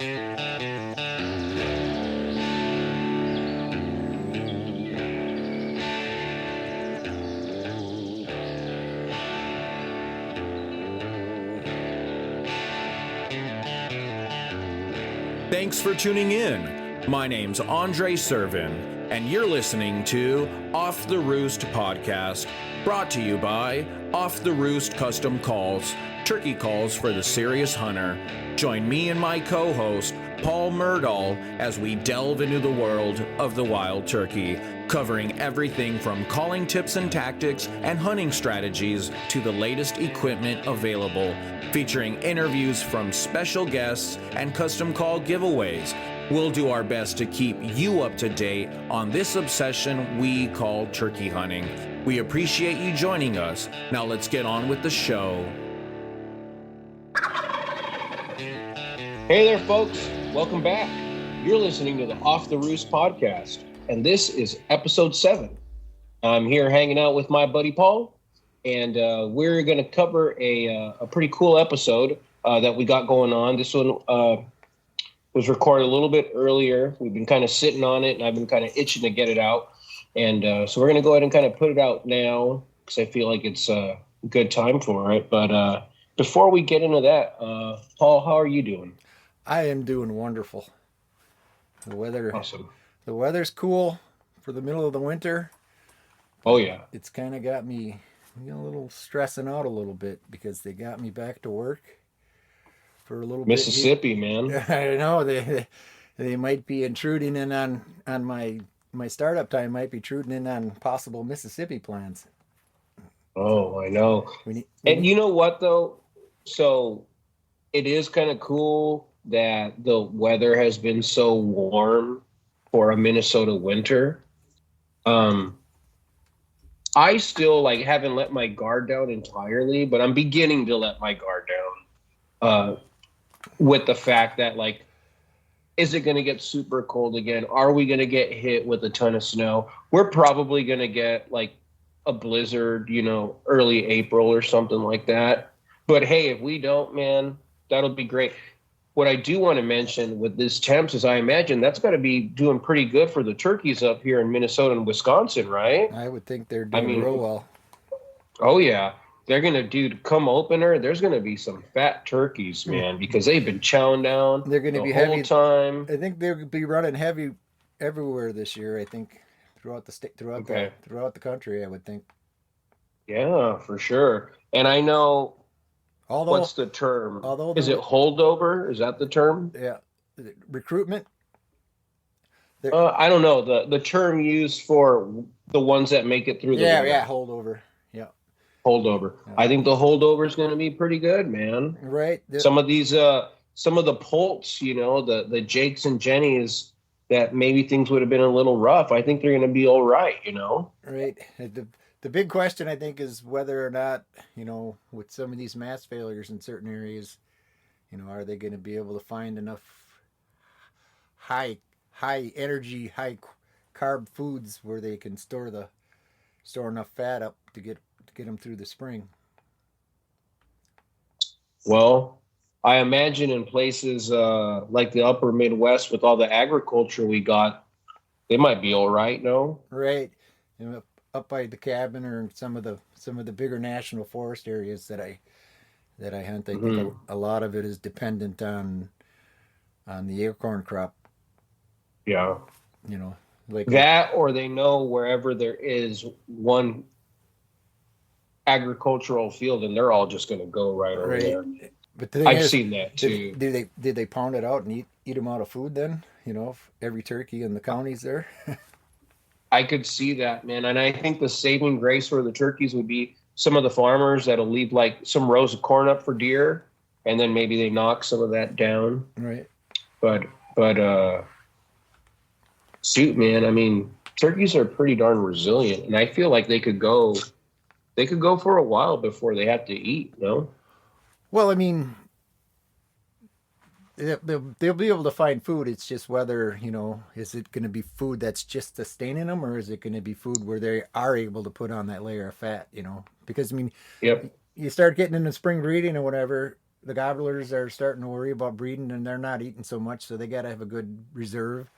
Thanks for tuning in. My name's Andre Servin, and you're listening to Off the Roost Podcast, brought to you by Off the Roost Custom Calls, turkey calls for the serious hunter. Join me and my co-host, Paul Murdahl, as we delve into the world of the wild turkey, covering everything from calling tips and tactics and hunting strategies to the latest equipment available, featuring interviews from special guests and custom call giveaways. We'll do our best to keep you up to date on this obsession we call turkey hunting. We appreciate you joining us. Now let's get on with the show. Hey there, folks. Welcome back. You're listening to the Off the Roost podcast, and this is episode 7. I'm here hanging out with my buddy Paul, and we're going to cover a pretty cool episode that we got going on. This one was recorded a little bit earlier. We've been kind of sitting on it, and I've been kind of itching to get it out. And so we're going to go ahead and kind of put it out now because I feel like it's a good time for it. But before we get into that, Paul, how are you doing? I am doing wonderful. The weather's cool for the middle of the winter. Oh, yeah. It's kind of got me a little stressing out a little bit because they got me back to work for a little Mississippi, man. I know they might be intruding in on my startup time, might be intruding in on possible Mississippi plans. Oh, I know. And you know what, though? So it is kind of cool that the weather has been so warm for a Minnesota winter. I still haven't let my guard down entirely, but I'm beginning to let my guard down with the fact that is it going to get super cold again? Are we going to get hit with a ton of snow? We're probably going to get a blizzard, early April or something like that. But hey, if we don't, man, that'll be great. What I do want to mention with this temps is I imagine that's got to be doing pretty good for the turkeys up here in Minnesota and Wisconsin, right? I would think they're doing real well. Oh, yeah. They're going to do come opener. There's going to be some fat turkeys, man, because they've been chowing down They're going to be whole heavy time. I think they'll be running heavy everywhere this year. I think throughout the state, throughout the country, I would think. Yeah, for sure. And I know. What's the term? Is it holdover? Is that the term? Yeah. Recruitment? I don't know. The term used for the ones that make it through the winter. Yeah, holdover. Yeah. Holdover. Yeah. I think the holdover is going to be pretty good, man. Right. Some of these, some of the Polts, the Jakes and Jennies that maybe things would have been a little rough. I think they're going to be all right, Right. The big question, I think, is whether or not, with some of these mass failures in certain areas, are they going to be able to find enough high energy, high carb foods where they can store enough fat up to get them through the spring? Well, I imagine in places like the upper Midwest with all the agriculture we got, they might be all right, no? Right. Up by the cabin or in some of the bigger national forest areas that I hunt, I think a lot of it is dependent on the acorn crop. Yeah. That, or they know wherever there is one agricultural field and they're all just going to go right over there. But I've seen that too. Did they pound it out and eat them out of food then? Every turkey in the counties there. I could see that, man. And I think the saving grace for the turkeys would be some of the farmers that'll leave some rows of corn up for deer, and then maybe they knock some of that down. Right. But shoot, man, I mean, turkeys are pretty darn resilient, and I feel like they could go for a while before they have to eat, no? Well, I mean, they'll be able to find food. It's just whether, is it going to be food that's just sustaining them, or is it going to be food where they are able to put on that layer of fat, Because, I mean, yep. You start getting into spring breeding or whatever, the gobblers are starting to worry about breeding, and they're not eating so much, so they got to have a good reserve.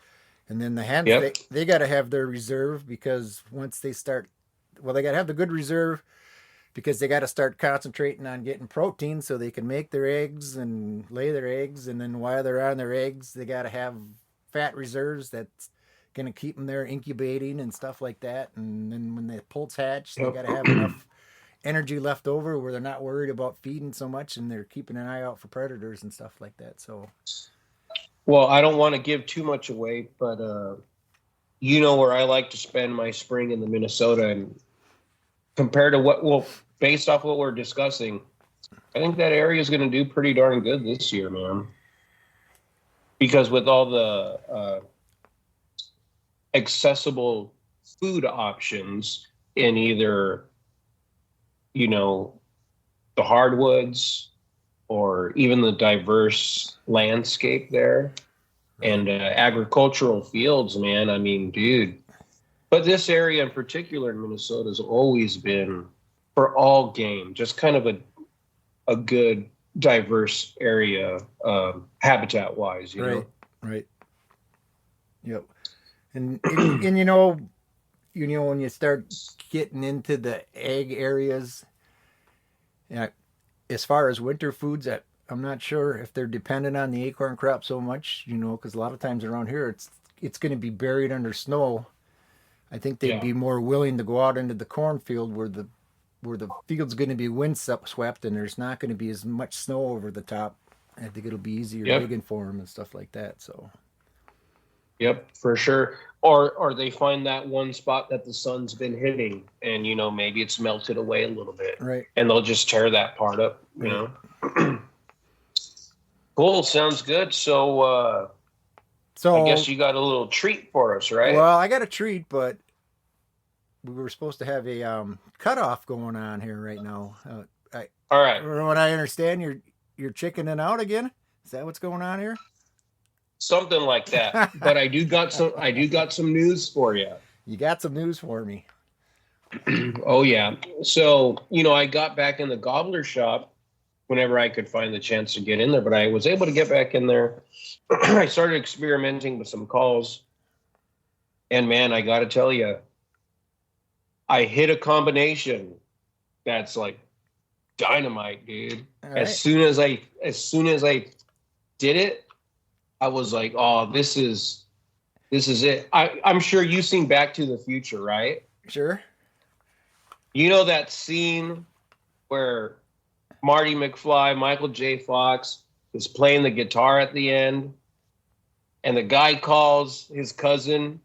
And then the hens, Yep. they got to have their reserve, because once they start, well, they got to have the good reserve, because they got to start concentrating on getting protein so they can make their eggs and lay their eggs. And then while they're on their eggs, they got to have fat reserves that's going to keep them there incubating and stuff like that. And then when the poults hatch, they Yep. got to have enough energy left over where they're not worried about feeding so much, and they're keeping an eye out for predators and stuff like that. So, Well, I don't want to give too much away, but you know where I like to spend my spring in the Minnesota, and compared to based off what we're discussing, I think that area is going to do pretty darn good this year, man. Because with all the accessible food options in either, you know, the hardwoods or even the diverse landscape there and agricultural fields, man. I mean, dude. But this area in particular in Minnesota has always been, for all game, just kind of a good, diverse area, habitat-wise, you know? Right. Yep. And you know, when you start getting into the egg areas, as far as winter foods, I'm not sure if they're dependent on the acorn crop so much, you know, because a lot of times around here it's going to be buried under snow. I think they'd be more willing to go out into the cornfield where the field's going to be windswept and there's not going to be as much snow over the top. I think it'll be easier digging for them and stuff like that. So. Yep, for sure. Or they find that one spot that the sun's been hitting, and you know maybe it's melted away a little bit, right? And they'll just tear that part up. You know. Cool. Sounds good. So I guess you got a little treat for us, right? Well, I got a treat, but we were supposed to have a cutoff going on here right now. All right. From what I understand, you're chickening out again. Is that what's going on here? Something like that. But I do got some news for you. You got some news for me. Oh yeah. So, you know, I got back in the gobbler shop whenever I could find the chance to get in there, but I was able to get back in there. I started experimenting with some calls. And man, I got to tell you, I hit a combination that's like dynamite, dude. Right. As soon as I did it, I was like, "Oh, this is it." I'm sure you've seen Back to the Future, right? Sure. You know that scene where Marty McFly, Michael J. Fox, is playing the guitar at the end, and the guy calls his cousin.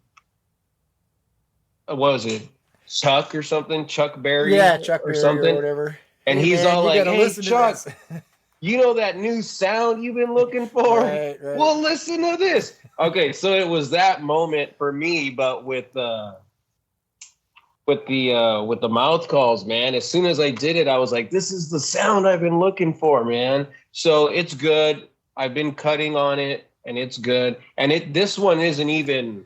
What was it? Chuck or something? Chuck Berry? Yeah, Chuck Berry or something. Or whatever. And he's all like, "Hey, Chuck, you know that new sound you've been looking for? Right. Well, listen to this." Okay, so it was that moment for me, but with the mouth calls, man. As soon as I did it, I was like, "This is the sound I've been looking for, man." So it's good. I've been cutting on it, and it's good. And this one isn't even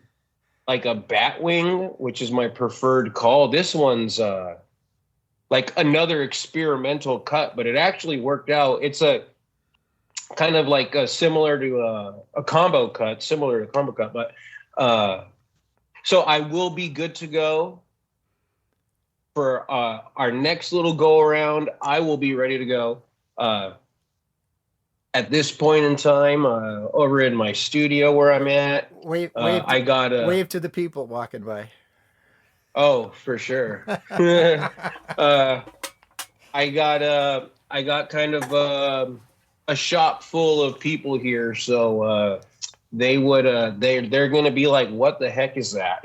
like a batwing, which is my preferred call. This one's like another experimental cut, but it actually worked out. It's a kind of like similar to a combo cut, but so I will be good to go for our next little go around. I will be ready to go at this point in time over in my studio where I'm at. Wave to the people walking by. Oh, for sure. I got kind of a shop full of people here, so they're going to be like, "What the heck is that?"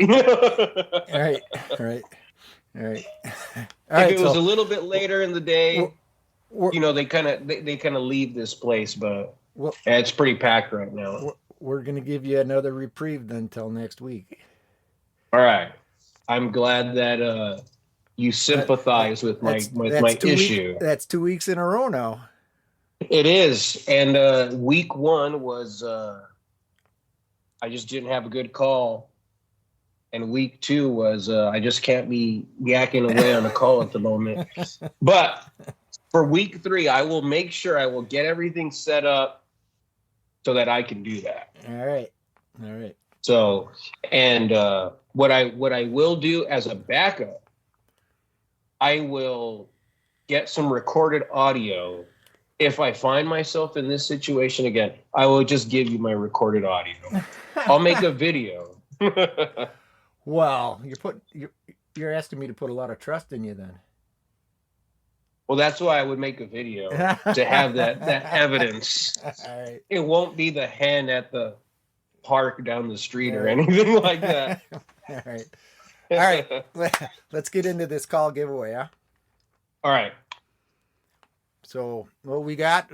Right. If it was a little bit later in the day, you know, they kind of leave this place, but it's pretty packed right now. We're going to give you another reprieve then until next week. All right. I'm glad that you sympathize with my issue. That's 2 weeks in a row now. It is. And week one was I just didn't have a good call. And week two was I just can't be yakking away on a call at the moment. But For week 3, I will make sure I will get everything set up so that I can do that. All right. So, and what I will do as a backup, I will get some recorded audio. If I find myself in this situation again, I will just give you my recorded audio. I'll make a video. Well, you're asking me to put a lot of trust in you then. Well, that's why I would make a video to have that evidence. All right. It won't be the hen at the park down the street or anything like that. All right. Let's get into this call giveaway, huh? All right. So what we got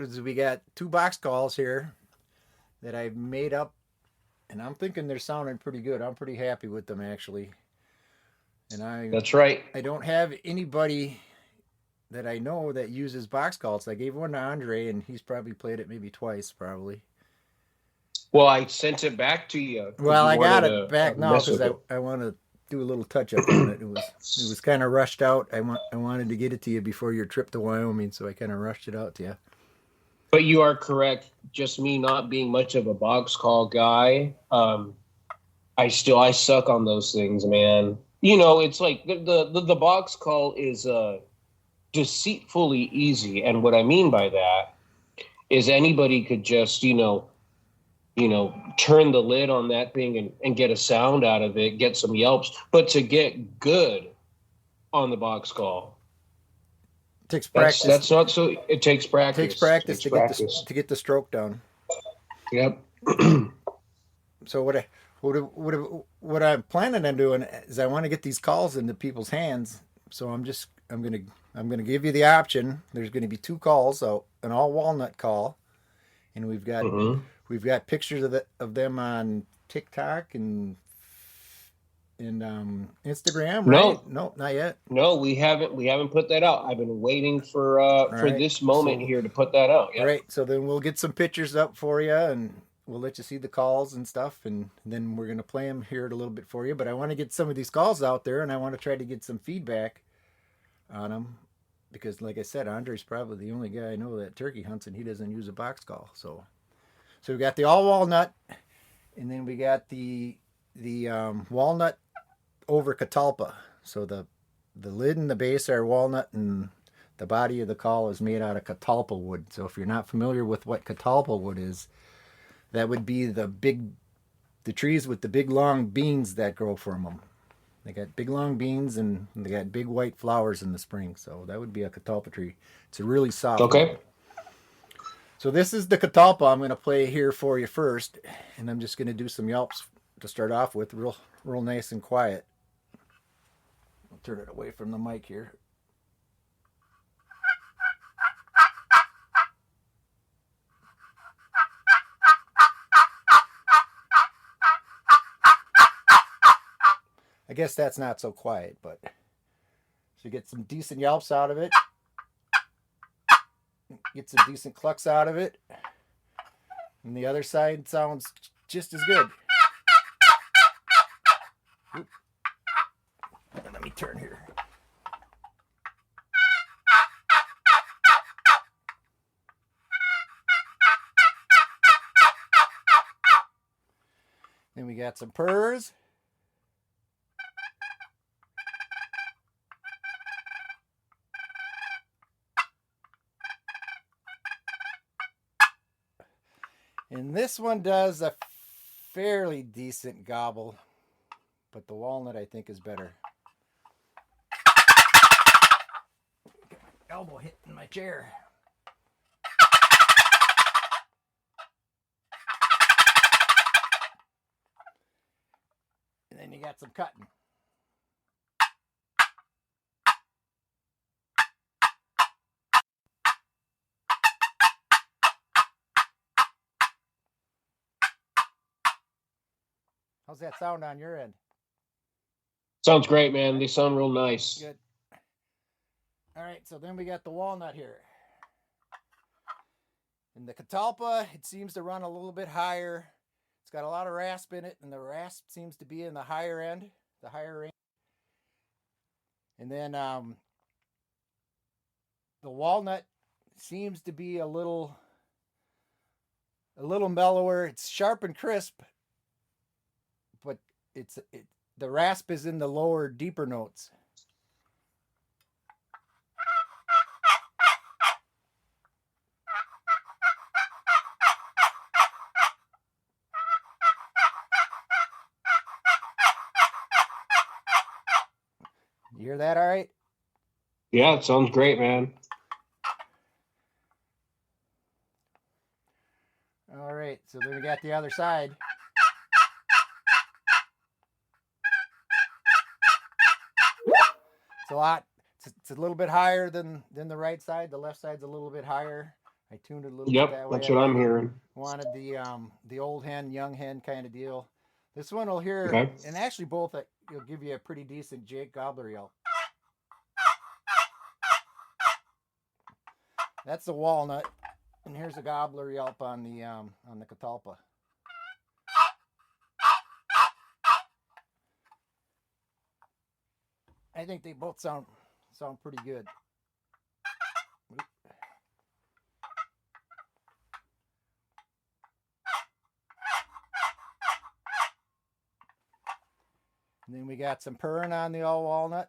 2 box calls here that I've made up, and I'm thinking they're sounding pretty good. I'm pretty happy with them, actually. And that's right. I don't have anybody that I know that uses box calls. I gave one to Andre, and he's probably played it maybe twice, probably. Well, I sent it back to you. Well, I got it back now because I want to do a little touch up on it. It was kind of rushed out. I wanted to get it to you before your trip to Wyoming, so I kind of rushed it out to you. But you are correct. Just me not being much of a box call guy. I suck on those things, man. You know, it's like the box call is deceitfully easy, and what I mean by that is anybody could just turn the lid on that thing and get a sound out of it, get some yelps. But to get good on the box call, it takes practice. That's not so. It takes practice. It takes practice to get the stroke down. Yep. So what I'm planning on doing is I want to get these calls into people's hands. So I'm gonna give you the option. There's going to be 2 calls, so an all walnut call, and we've got pictures of them on TikTok and Instagram. Right? No, not yet. No, we haven't put that out. I've been waiting for this moment here to put that out. Yeah. Right. So then we'll get some pictures up for you, and we'll let you see the calls and stuff, and then we're gonna play them here a little bit for you. But I want to get some of these calls out there, and I want to try to get some feedback on them, because like I said, Andre's probably the only guy I know that turkey hunts and he doesn't use a box call. So we got the all walnut, and then we got the walnut over catalpa. So the lid and the base are walnut, and the body of the call is made out of catalpa wood. So if you're not familiar with what catalpa wood is, that would be the trees with the big long beans that grow from them. They got big long beans, and they got big white flowers in the spring. So that would be a catalpa tree. It's a really soft Okay. wood. So this is the catalpa I'm going to play here for you first, and I'm just going to do some yelps to start off with, real nice and quiet. I'll turn it away from the mic here. I guess that's not so quiet, but so you get some decent yelps out of it. Get some decent clucks out of it. And the other side sounds just as good. Oop. Let me turn here. Then we got some purrs. And this one does a fairly decent gobble, but the walnut I think is better. Got my elbow hitting my chair. And then you got some cutting. How's that sound on your end? Sounds great, man. They sound real nice. Good. All right, so then we got the walnut here. And the catalpa, it seems to run a little bit higher. It's got a lot of rasp in it, and the rasp seems to be in the higher end, the higher range. And then the walnut seems to be a little mellower. It's sharp and crisp, but the rasp is in the lower, deeper notes. You hear that all right? Yeah, it sounds great, man. All right, so then we got the other side. It's a little bit higher than the right side. The left side's a little bit higher. I tuned it a little bit that way. That's what I'm hearing. Wanted the old hen, young hen kind of deal. This one will hear, Okay. and actually both will give you a pretty decent Jake gobbler yelp. That's the walnut, and here's a gobbler yelp on the catalpa. I think they both sound pretty good. And then we got some purring on the all walnut.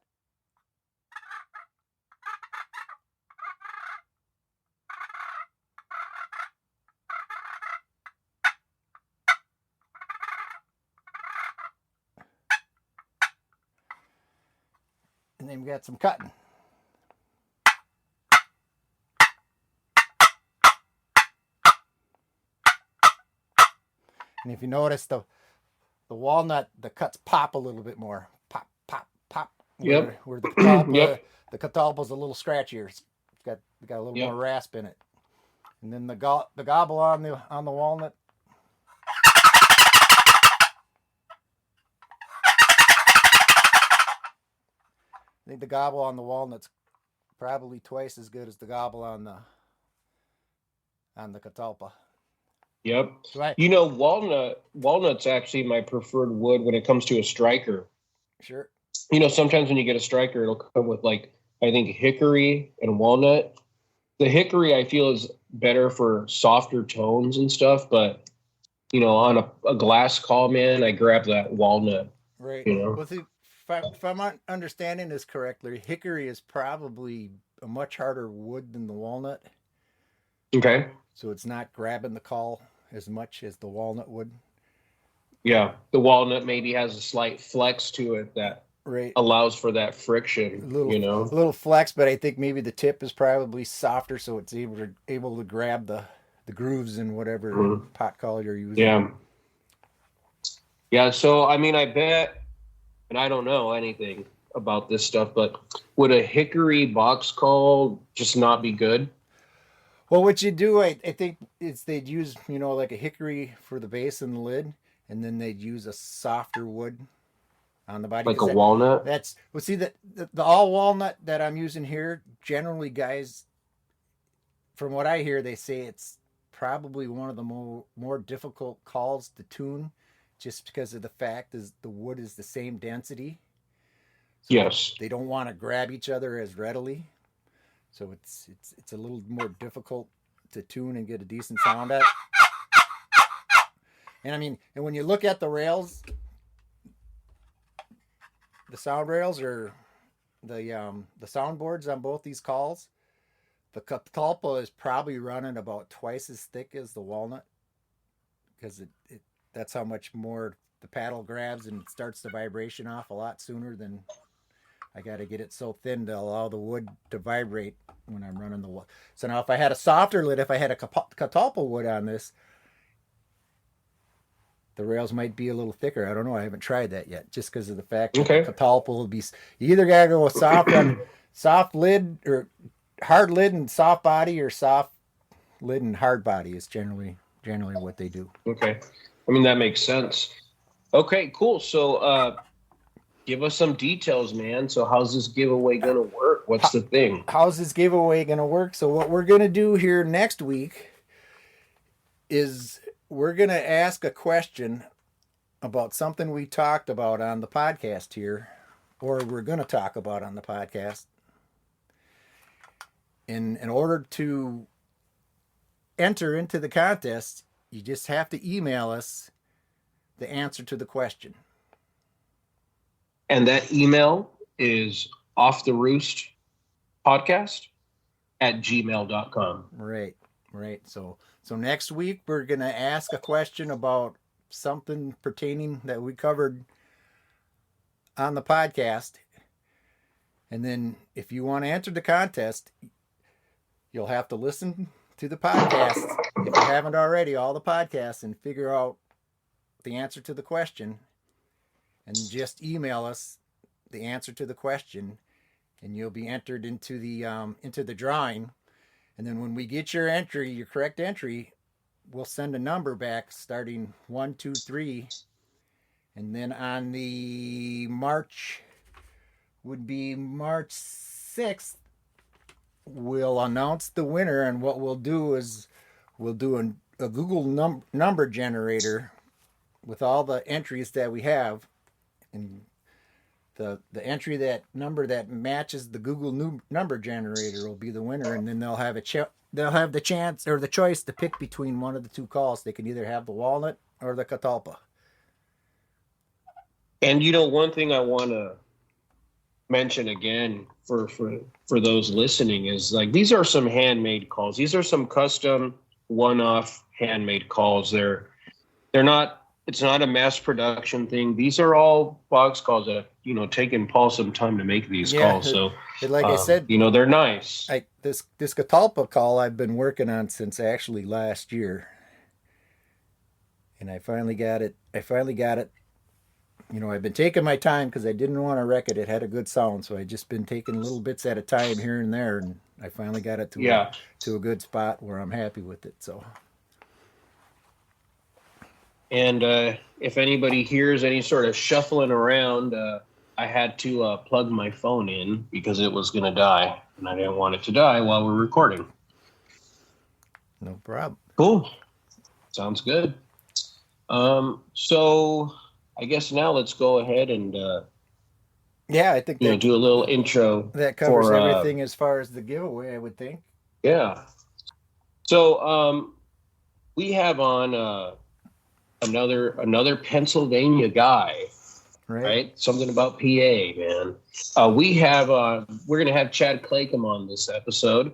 And then we got some cutting. And if you notice the walnut, the cuts pop a little bit more. Pop, pop, pop. Yep. Where the catalpa, Yep. the catalpa's a little scratchier. It's got a little more rasp in it. And then the gobble on the walnut. I think the gobble on the walnut's probably twice as good as the gobble on the catalpa. Yep. Right. You know, walnut's actually my preferred wood when it comes to a striker. Sure. You know, sometimes when you get a striker, it'll come with I think hickory and walnut. The hickory I feel is better for softer tones and stuff, but you know, on a glass call, man, I grab that walnut. Right. You know? Well, see, if I'm understanding this correctly, hickory is probably a much harder wood than the walnut. Okay. So it's not grabbing the call as much as the walnut would. Yeah, the walnut maybe has a slight flex to it that allows for that friction. A little flex, but I think maybe the tip is probably softer, so it's able to grab the grooves in whatever pot call you're using. Yeah. Yeah. So I mean, I bet, and I don't know anything about this stuff, but would a hickory box call just not be good? Well, what you do, I think, is they'd use, like a hickory for the base and the lid, and then they'd use a softer wood on the body. Like a walnut? The all walnut that I'm using here, generally, guys, from what I hear, they say it's probably one of the more difficult calls to tune, just because of the fact is the wood is the same density. So yes. They don't want to grab each other as readily. So it's a little more difficult to tune and get a decent sound at. And I mean, and when you look at the rails, the sound rails or the soundboards on both these calls, the catalpa is probably running about twice as thick as the walnut, because that's how much more the paddle grabs and starts the vibration off a lot sooner than. I got to get it so thin to allow the wood to vibrate when I'm running the wood. So now if I had a softer lid, if I had a catalpa wood on this, the rails might be a little thicker. I don't know. I haven't tried that yet, just because of the fact that the catalpa will be. You either got to go with soft lid or hard lid and soft body, or soft lid and hard body is generally what they do. Okay. I mean, that makes sense. Okay, cool. So, give us some details, man. So how's this giveaway going to work? What's the thing? How's this giveaway going to work? So what we're going to do here next week is we're going to ask a question about something we talked about on the podcast here, or we're going to talk about on the podcast. in order to enter into the contest, you just have to email us the answer to the question. And that email is offtheroostpodcast@gmail.com. Right. So next week we're going to ask a question about something pertaining that we covered on the podcast. And then if you want to enter the contest, you'll have to listen to the podcast, if you haven't already, all the podcasts, and figure out the answer to the question. And just email us the answer to the question, and you'll be entered into the drawing. And then when we get your entry, your correct entry, we'll send a number back starting 1, 2, 3. And then on the March 6th, we'll announce the winner. And what we'll do is we'll do a Google number generator with all the entries that we have. And the entry, that number that matches the Google number generator, will be the winner. And then they'll have the chance or the choice to pick between one of the two calls. They can either have the walnut or the catalpa. And one thing I want to mention again for those listening is, like, these are some handmade calls. These are some custom one-off handmade calls. They're not. It's not a mass production thing. These are all box calls that taken Paul some time to make these calls. So, like I said, they're nice. This catalpa call I've been working on since actually last year, and I finally got it. I've been taking my time because I didn't want to wreck it. It had a good sound, so I just been taking little bits at a time here and there, and I finally got it to a good spot where I'm happy with it. So. And if anybody hears any sort of shuffling around, I had to plug my phone in because it was going to die, and I didn't want it to die while we're recording. No problem. Cool. Sounds good. So I guess now let's go ahead and I think do a little intro. That covers everything as far as the giveaway, I would think. Yeah. So we have on another Pennsylvania guy, right? Something about PA, man. We're going to have Chad Claycomb on this episode.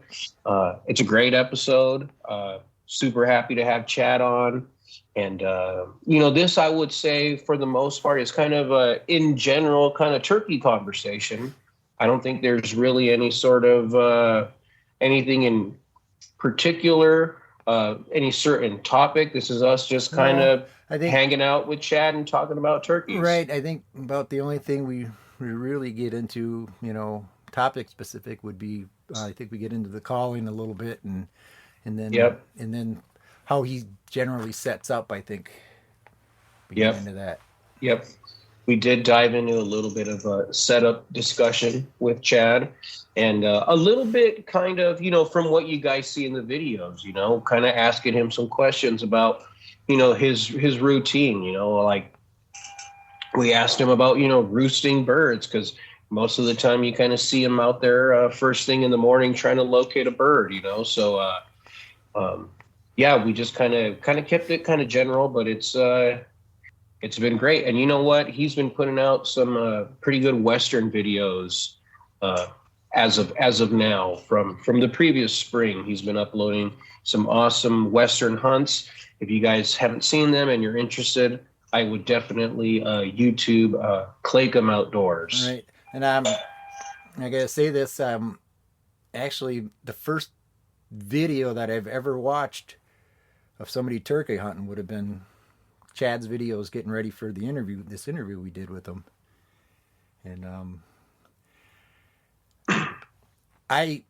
It's a great episode. Super happy to have Chad on. And, this, I would say, for the most part, is kind of in general kind of turkey conversation. I don't think there's really any sort of anything in particular, any certain topic. This is us just kind of hanging out with Chad and talking about turkeys. Right. I think about the only thing we really get into, topic specific would be, I think we get into the calling a little bit and then how he generally sets up, I think. We get into that. Yep. We did dive into a little bit of a setup discussion with Chad, and a little bit kind of, from what you guys see in the videos, kind of asking him some questions about, his routine, like we asked him about, roosting birds, because most of the time you kind of see him out there first thing in the morning trying to locate a bird, so we just kind of kept it kind of general, but it's been great. And you know what? He's been putting out some pretty good Western videos as of now from the previous spring. He's been uploading some awesome Western hunts. If you guys haven't seen them and you're interested, I would definitely YouTube Claycomb Outdoors. Right. And I got to say this, actually the first video that I've ever watched of somebody turkey hunting would have been Chad's videos getting ready for this interview we did with him. And I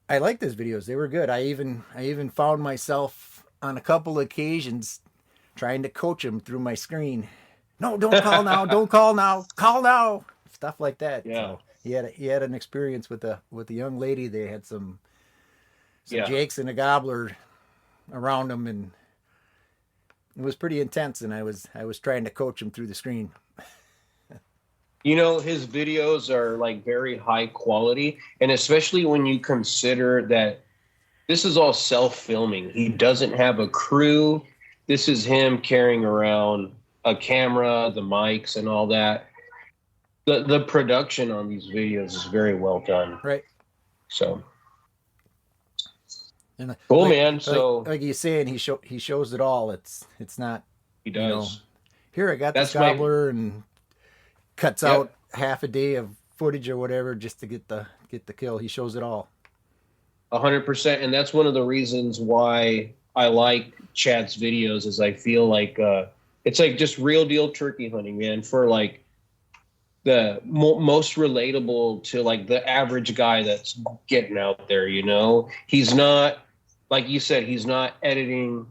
liked his videos. They were good. I even found myself on a couple of occasions trying to coach him through my screen. No, don't call now. Don't call now. Call now. Stuff like that. Yeah. So he had an experience with a young lady. They had some jakes and a gobbler around him, and it was pretty intense. And I was trying to coach him through the screen. His videos are like very high quality, and especially when you consider that this is all self-filming. He doesn't have a crew. This is him carrying around a camera, the mics, and all that. The production on these videos is very well done. Right. So and cool, man. So like he's saying, he shows it all. It's not. He does. Here I got this gobbler and cuts out half a day of footage or whatever just to get the kill. He shows it all. 100%, and that's one of the reasons why I like Chad's videos. Is I feel like it's like just real deal turkey hunting, man. For like the most relatable to like the average guy that's getting out there. He's not, like you said, he's not editing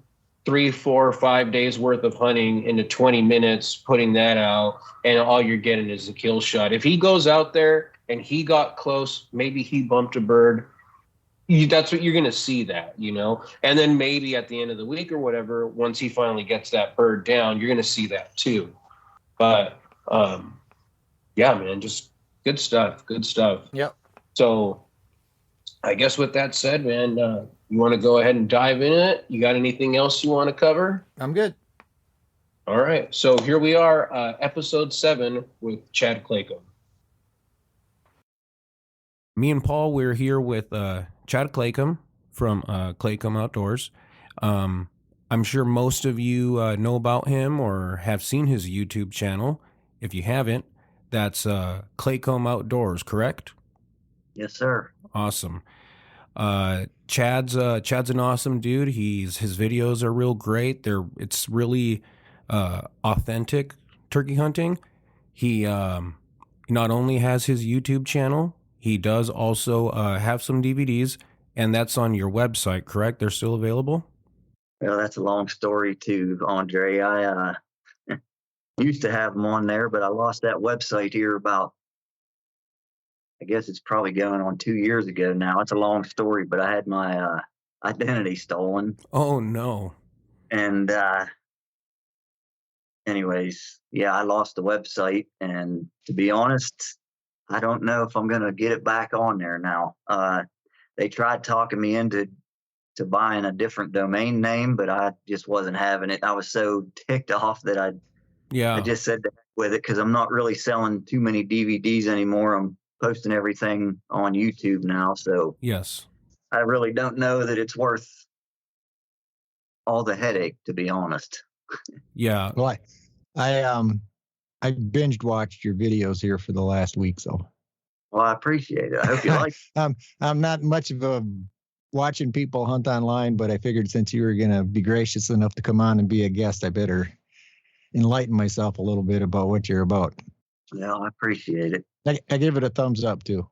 3, 4, 5 days worth of hunting into 20 minutes, putting that out, and all you're getting is a kill shot. If he goes out there and he got close, maybe he bumped a bird, that's what you're going to see that, and then maybe at the end of the week or whatever, once he finally gets that bird down, you're going to see that too. But yeah, man, just good stuff. Yep. So I guess with that said, man, you want to go ahead and dive in it? You got anything else you want to cover? I'm good. All right. So here we are, episode 7 with Chad Claycomb. Me and Paul, we're here with Chad Claycomb from Claycomb Outdoors. I'm sure most of you know about him or have seen his YouTube channel. If you haven't, that's Claycomb Outdoors, correct? Yes, sir. Awesome. Chad's an awesome dude. His videos are real great. It's really authentic turkey hunting. He not only has his YouTube channel, he does also have some DVDs, and that's on your website, correct? They're still available? Well, that's a long story too, Andre. I used to have them on there, but I lost that website here about, I guess it's probably going on 2 years ago now. It's a long story, but I had my identity stolen. Oh, no. And anyways, yeah, I lost the website. And to be honest, I don't know if I'm going to get it back on there now. They tried talking me into buying a different domain name, but I just wasn't having it. I was so ticked off that I just said to heck with it, because I'm not really selling too many DVDs anymore. I'm posting everything on YouTube now. So yes, I really don't know that it's worth all the headache, to be honest. Yeah. Well, I binged watched your videos here for the last week, so. Well, I appreciate it. I hope you like it. I'm not much of a watching people hunt online, but I figured since you were going to be gracious enough to come on and be a guest, I better enlighten myself a little bit about what you're about. Well, I appreciate it. I give it a thumbs up too.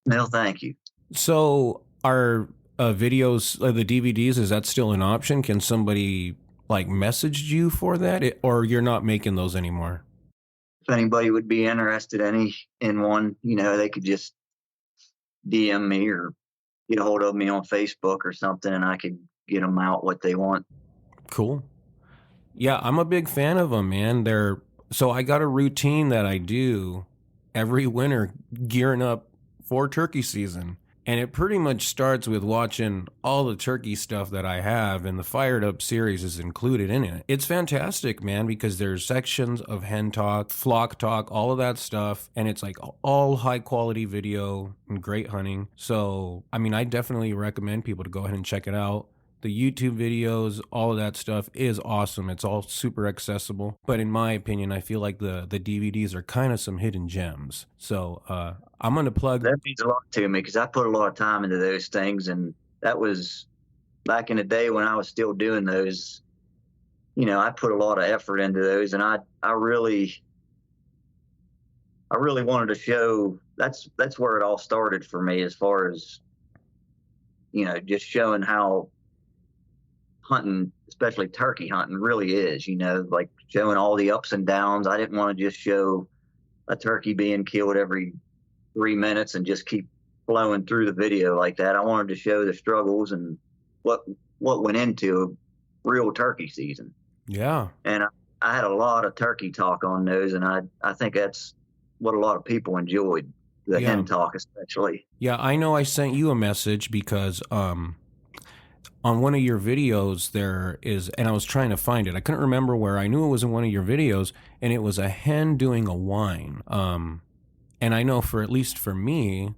Well, thank you. So are videos, the DVDs, is that still an option? Can somebody like message you for that, or you're not making those anymore? If anybody would be interested in one, they could just DM me or get a hold of me on Facebook or something, and I could get them out what they want. Cool. Yeah, I'm a big fan of them, man. So I got a routine that I do every winter gearing up for turkey season. And it pretty much starts with watching all the turkey stuff that I have, and the Fired Up series is included in it. It's fantastic, man, because there's sections of hen talk, flock talk, all of that stuff. And it's like all high quality video and great hunting. So, I mean, I definitely recommend people to go ahead and check it out. The YouTube videos, all of that stuff is awesome. It's all super accessible. But in my opinion, I feel like the DVDs are kind of some hidden gems. So I'm going to plug... That means a lot to me, because I put a lot of time into those things. And that was back in the day when I was still doing those. I put a lot of effort into those. And I really wanted to show... That's where it all started for me, as far as, just showing how hunting, especially turkey hunting, really is, like showing all the ups and downs. I didn't want to just show a turkey being killed every 3 minutes and just keep flowing through the video like that. I wanted to show the struggles and what went into a real turkey season. Yeah. And I had a lot of turkey talk on those, and I think that's what a lot of people enjoyed, the hen talk especially. Yeah, I know I sent you a message because on one of your videos there is, and I was trying to find it. I couldn't remember where. I knew it was in one of your videos, and it was a hen doing a whine. And I know for at least for me,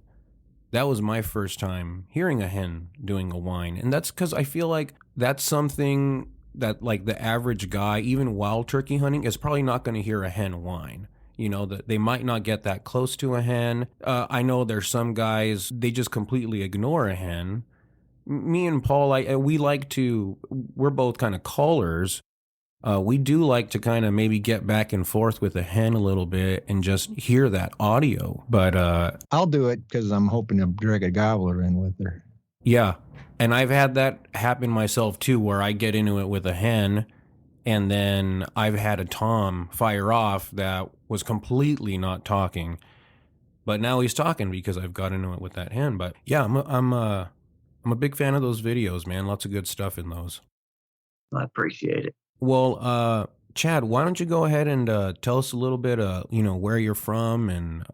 that was my first time hearing a hen doing a whine. And that's because I feel like that's something that like the average guy, even wild turkey hunting, is probably not going to hear a hen whine. You know, that they might not get that close to a hen. I know there's some guys, they just completely ignore a hen. Me and Paul, we're both kind of callers. We do like to kind of maybe get back and forth with a hen a little bit and just hear that audio. But I'll do it because I'm hoping to drag a gobbler in with her. Yeah. And I've had that happen myself too, where I get into it with a hen and then I've had a tom fire off that was completely not talking. But now he's talking because I've got into it with that hen. But yeah, I'm a big fan of those videos, man. Lots of good stuff in those. I appreciate it. Well, Chad, why don't you go ahead and tell us a little bit, where you're from and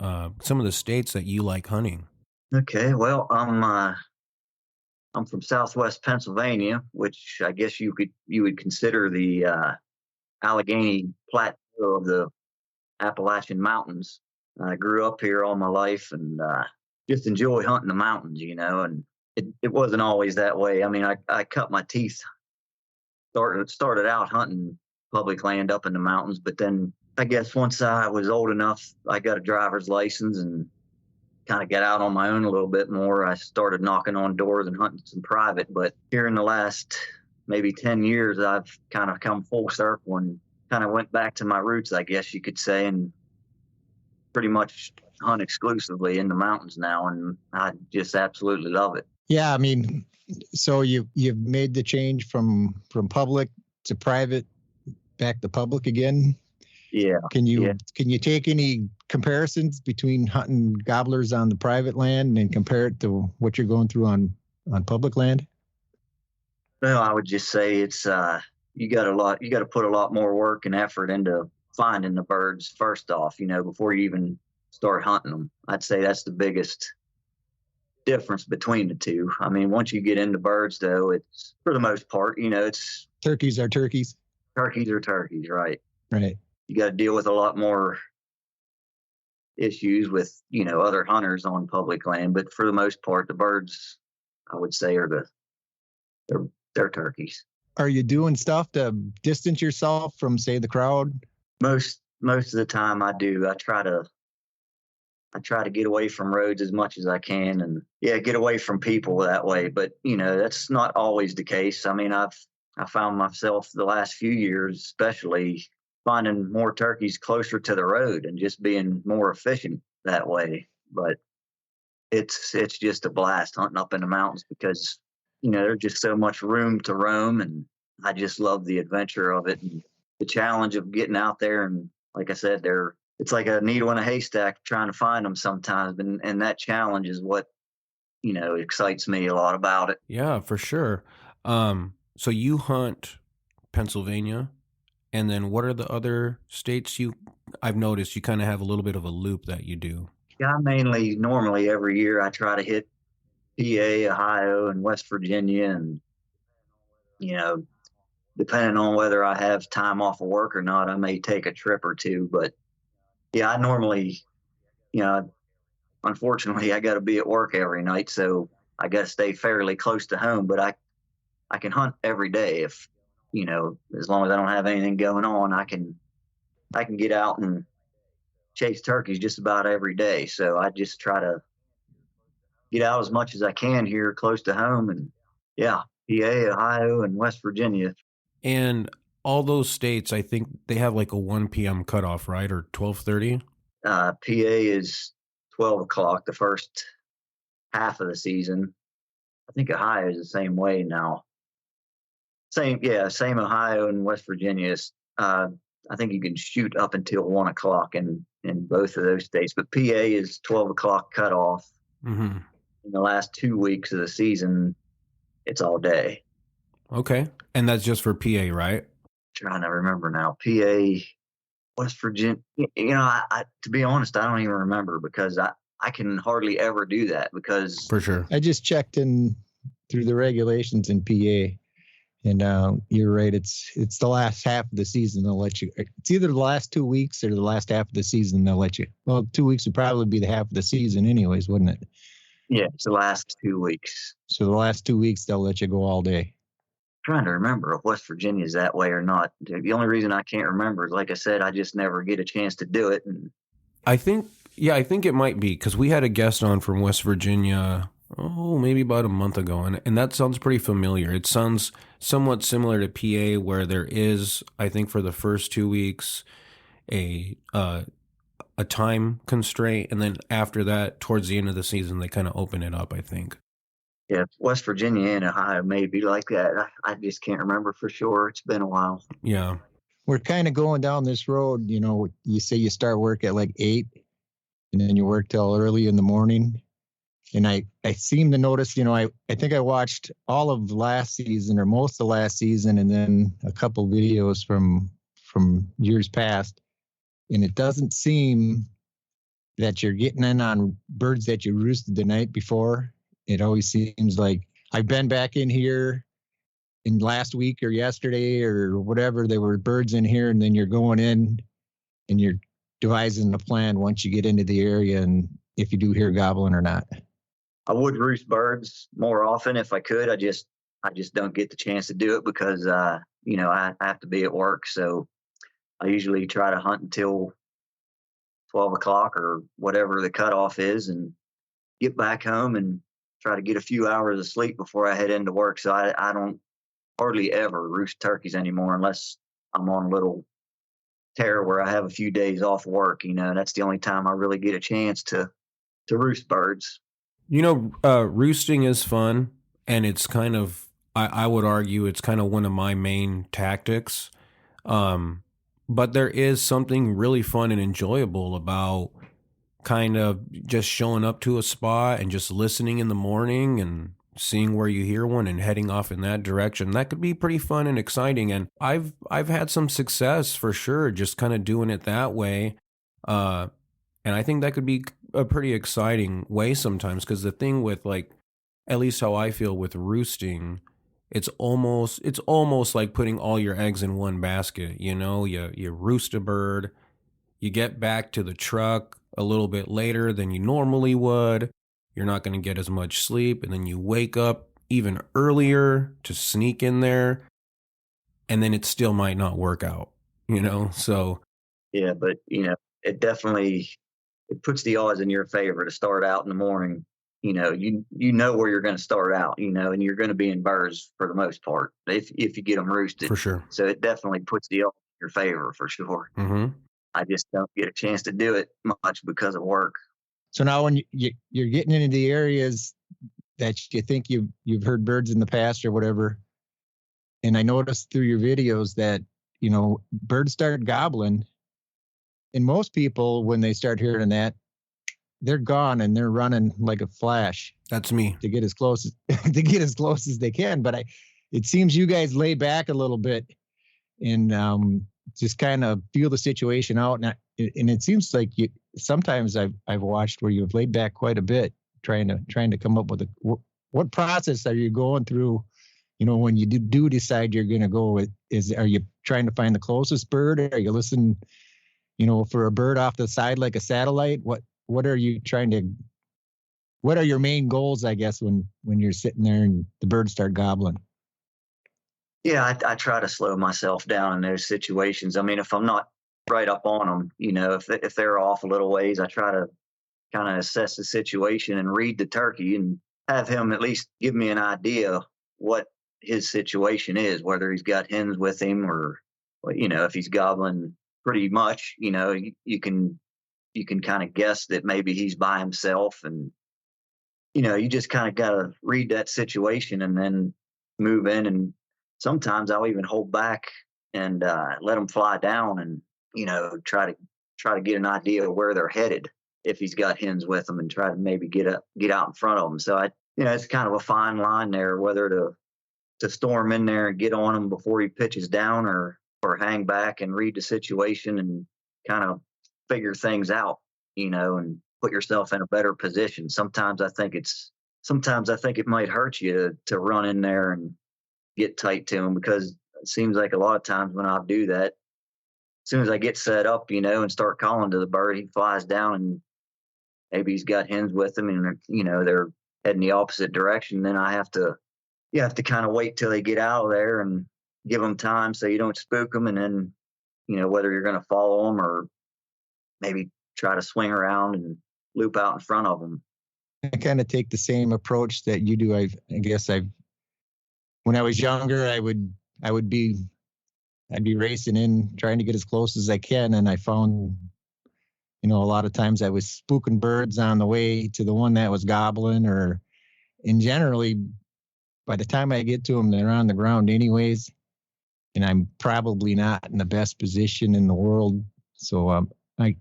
some of the states that you like hunting. Okay, well, I'm from Southwest Pennsylvania, which I guess you would consider the Allegheny Plateau of the Appalachian Mountains. I grew up here all my life and just enjoy hunting the mountains, and it wasn't always that way. I mean, I cut my teeth, started out hunting public land up in the mountains, but then I guess once I was old enough, I got a driver's license and kind of got out on my own a little bit more. I started knocking on doors and hunting some private, but here in the last maybe 10 years, I've kind of come full circle and kind of went back to my roots, I guess you could say, and pretty much hunt exclusively in the mountains now, and I just absolutely love it. Yeah, I mean, so you've made the change from public to private, back to public again. Yeah. Can you take any comparisons between hunting gobblers on the private land and compare it to what you're going through on public land? Well, I would just say it's you got to put a lot more work and effort into finding the birds first off, before you even start hunting them. I'd say that's the biggest difference between the two. I mean, once you get into birds, though, it's for the most part, it's turkeys are turkeys. Turkeys are turkeys, right? Right. You got to deal with a lot more issues with, other hunters on public land, but for the most part, the birds, I would say, they're turkeys. Are you doing stuff to distance yourself from, say, the crowd? Most of the time I do. I try to get away from roads as much as I can and get away from people that way. But, that's not always the case. I mean, I found myself the last few years, especially finding more turkeys closer to the road and just being more efficient that way. But it's just a blast hunting up in the mountains because, there's just so much room to roam, and I just love the adventure of it and the challenge of getting out there. And like I said, it's like a needle in a haystack trying to find them sometimes. And that challenge is what, excites me a lot about it. Yeah, for sure. So you hunt Pennsylvania, and then what are the other states I've noticed you kind of have a little bit of a loop that you do? Yeah, normally every year I try to hit PA, Ohio, and West Virginia. And, depending on whether I have time off of work or not, I may take a trip or two. But yeah, I normally, unfortunately, I got to be at work every night, so I got to stay fairly close to home. But I can hunt every day if, as long as I don't have anything going on, I can get out and chase turkeys just about every day. So I just try to get out as much as I can here close to home. And PA, Ohio, and West Virginia. And all those states, I think they have like a 1 p.m. cutoff, right? Or 12:30? PA is 12 o'clock the first half of the season. I think Ohio is the same way now. Same Ohio and West Virginia. I think you can shoot up until 1 o'clock in both of those states. But PA is 12 o'clock cutoff. Mm-hmm. In the last 2 weeks of the season, it's all day. Okay. And that's just for PA, right? Trying to remember now. PA, West Virginia, to be honest, I don't even remember because I can hardly ever do that because For sure. I just checked in through the regulations in PA, and you're right. It's the last half of the season they'll let you. It's either the last 2 weeks or the last half of the season they'll let you. Well, 2 weeks would probably be the half of the season, anyways, wouldn't it? yeah, it's the last 2 weeks. So the last 2 weeks they'll let you go all day. Trying to remember if West Virginia is that way or not. The only reason I can't remember is, like I said, I just never get a chance to do it. And I think it might be because we had a guest on from West Virginia, maybe about a month ago, and that sounds pretty familiar. It sounds somewhat similar to PA, where there is, I think, for the first 2 weeks, a time constraint, and then after that, towards the end of the season, they kind of open it up, I think. yeah, West Virginia and Ohio may be like that. I just can't remember for sure. It's been a while. Yeah. We're kind of going down this road. You say you start work at like 8, and then you work till early in the morning. And I seem to notice, I think I watched all of last season or most of last season, and then a couple videos from years past. And it doesn't seem that you're getting in on birds that you roosted the night before. It always seems like I've been back in here in last week or yesterday or whatever. There were birds in here, and then you're going in and you're devising a plan once you get into the area and if you do hear gobbling or not. I would roost birds more often if I could. I just don't get the chance to do it because I have to be at work. So I usually try to hunt until 12 o'clock or whatever the cutoff is and get back home and try to get a few hours of sleep before I head into work. So I don't hardly ever roost turkeys anymore unless I'm on a little tear where I have a few days off work. That's the only time I really get a chance to roost birds. Roosting is fun, and it's kind of, I would argue, it's kind of one of my main tactics. But there is something really fun and enjoyable about kind of just showing up to a spot and just listening in the morning and seeing where you hear one and heading off in that direction. That could be pretty fun and exciting. And I've had some success for sure, just kind of doing it that way. And I think that could be a pretty exciting way sometimes, because the thing with, like, at least how I feel with roosting, it's almost like putting all your eggs in one basket. You roost a bird, you get back to the truck a little bit later than you normally would. You're not going to get as much sleep, and then you wake up even earlier to sneak in there, and then it still might not work out, so. Yeah, but it definitely, it puts the odds in your favor to start out in the morning. You know where you're going to start out, and you're going to be in birds for the most part if you get them roosted. For sure. So it definitely puts the odds in your favor for sure. Mm-hmm. I just don't get a chance to do it much because of work. So now when you're getting into the areas that you think you've heard birds in the past or whatever, and I noticed through your videos that, birds start gobbling, and most people, when they start hearing that, they're gone and they're running like a flash. That's me. To get as close as they can. But it seems you guys lay back a little bit and just kind of feel the situation out. And it seems like sometimes I've watched where you've laid back quite a bit, trying to come up with what process are you going through? When you do decide you're going to go with, are you trying to find the closest bird? Are you listening, for a bird off the side like a satellite? What are you what are your main goals, I guess, when you're sitting there and the birds start gobbling? Yeah, I try to slow myself down in those situations. I mean, if I'm not right up on them, if they're off a little ways, I try to kind of assess the situation and read the turkey and have him at least give me an idea what his situation is, whether he's got hens with him or, if he's gobbling pretty much, you can kind of guess that maybe he's by himself, and, you just kind of got to read that situation and then move in. And sometimes I'll even hold back and let them fly down and, try to get an idea of where they're headed if he's got hens with him, and try to maybe get out in front of them. So it's kind of a fine line there, whether to storm in there and get on him before he pitches down or hang back and read the situation and kind of figure things out, and put yourself in a better position. Sometimes I think it might hurt you to run in there and get tight to them, because it seems like a lot of times when I do that, as soon as I get set up, and start calling to the bird, he flies down and maybe he's got hens with him and, they're heading the opposite direction. Then you have to kind of wait till they get out of there and give them time so you don't spook them. And then, whether you're going to follow them or maybe try to swing around and loop out in front of them. I kind of take the same approach that you do. When I was younger, I'd be racing in, trying to get as close as I can. And I found, a lot of times I was spooking birds on the way to the one that was gobbling, and generally by the time I get to them, they're on the ground anyways. And I'm probably not in the best position in the world. So I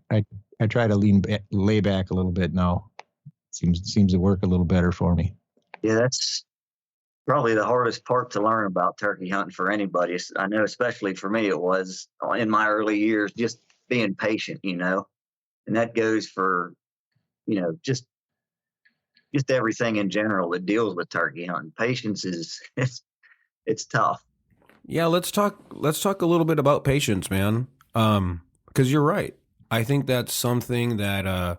try to lay back a little bit now. Seems to work a little better for me. Yeah, that's probably the hardest part to learn about turkey hunting for anybody. I know, especially for me, it was in my early years, just being patient, and that goes for, just everything in general that deals with turkey hunting. Patience it's tough. Yeah, let's talk a little bit about patience, man. Because you're right. I think that's something that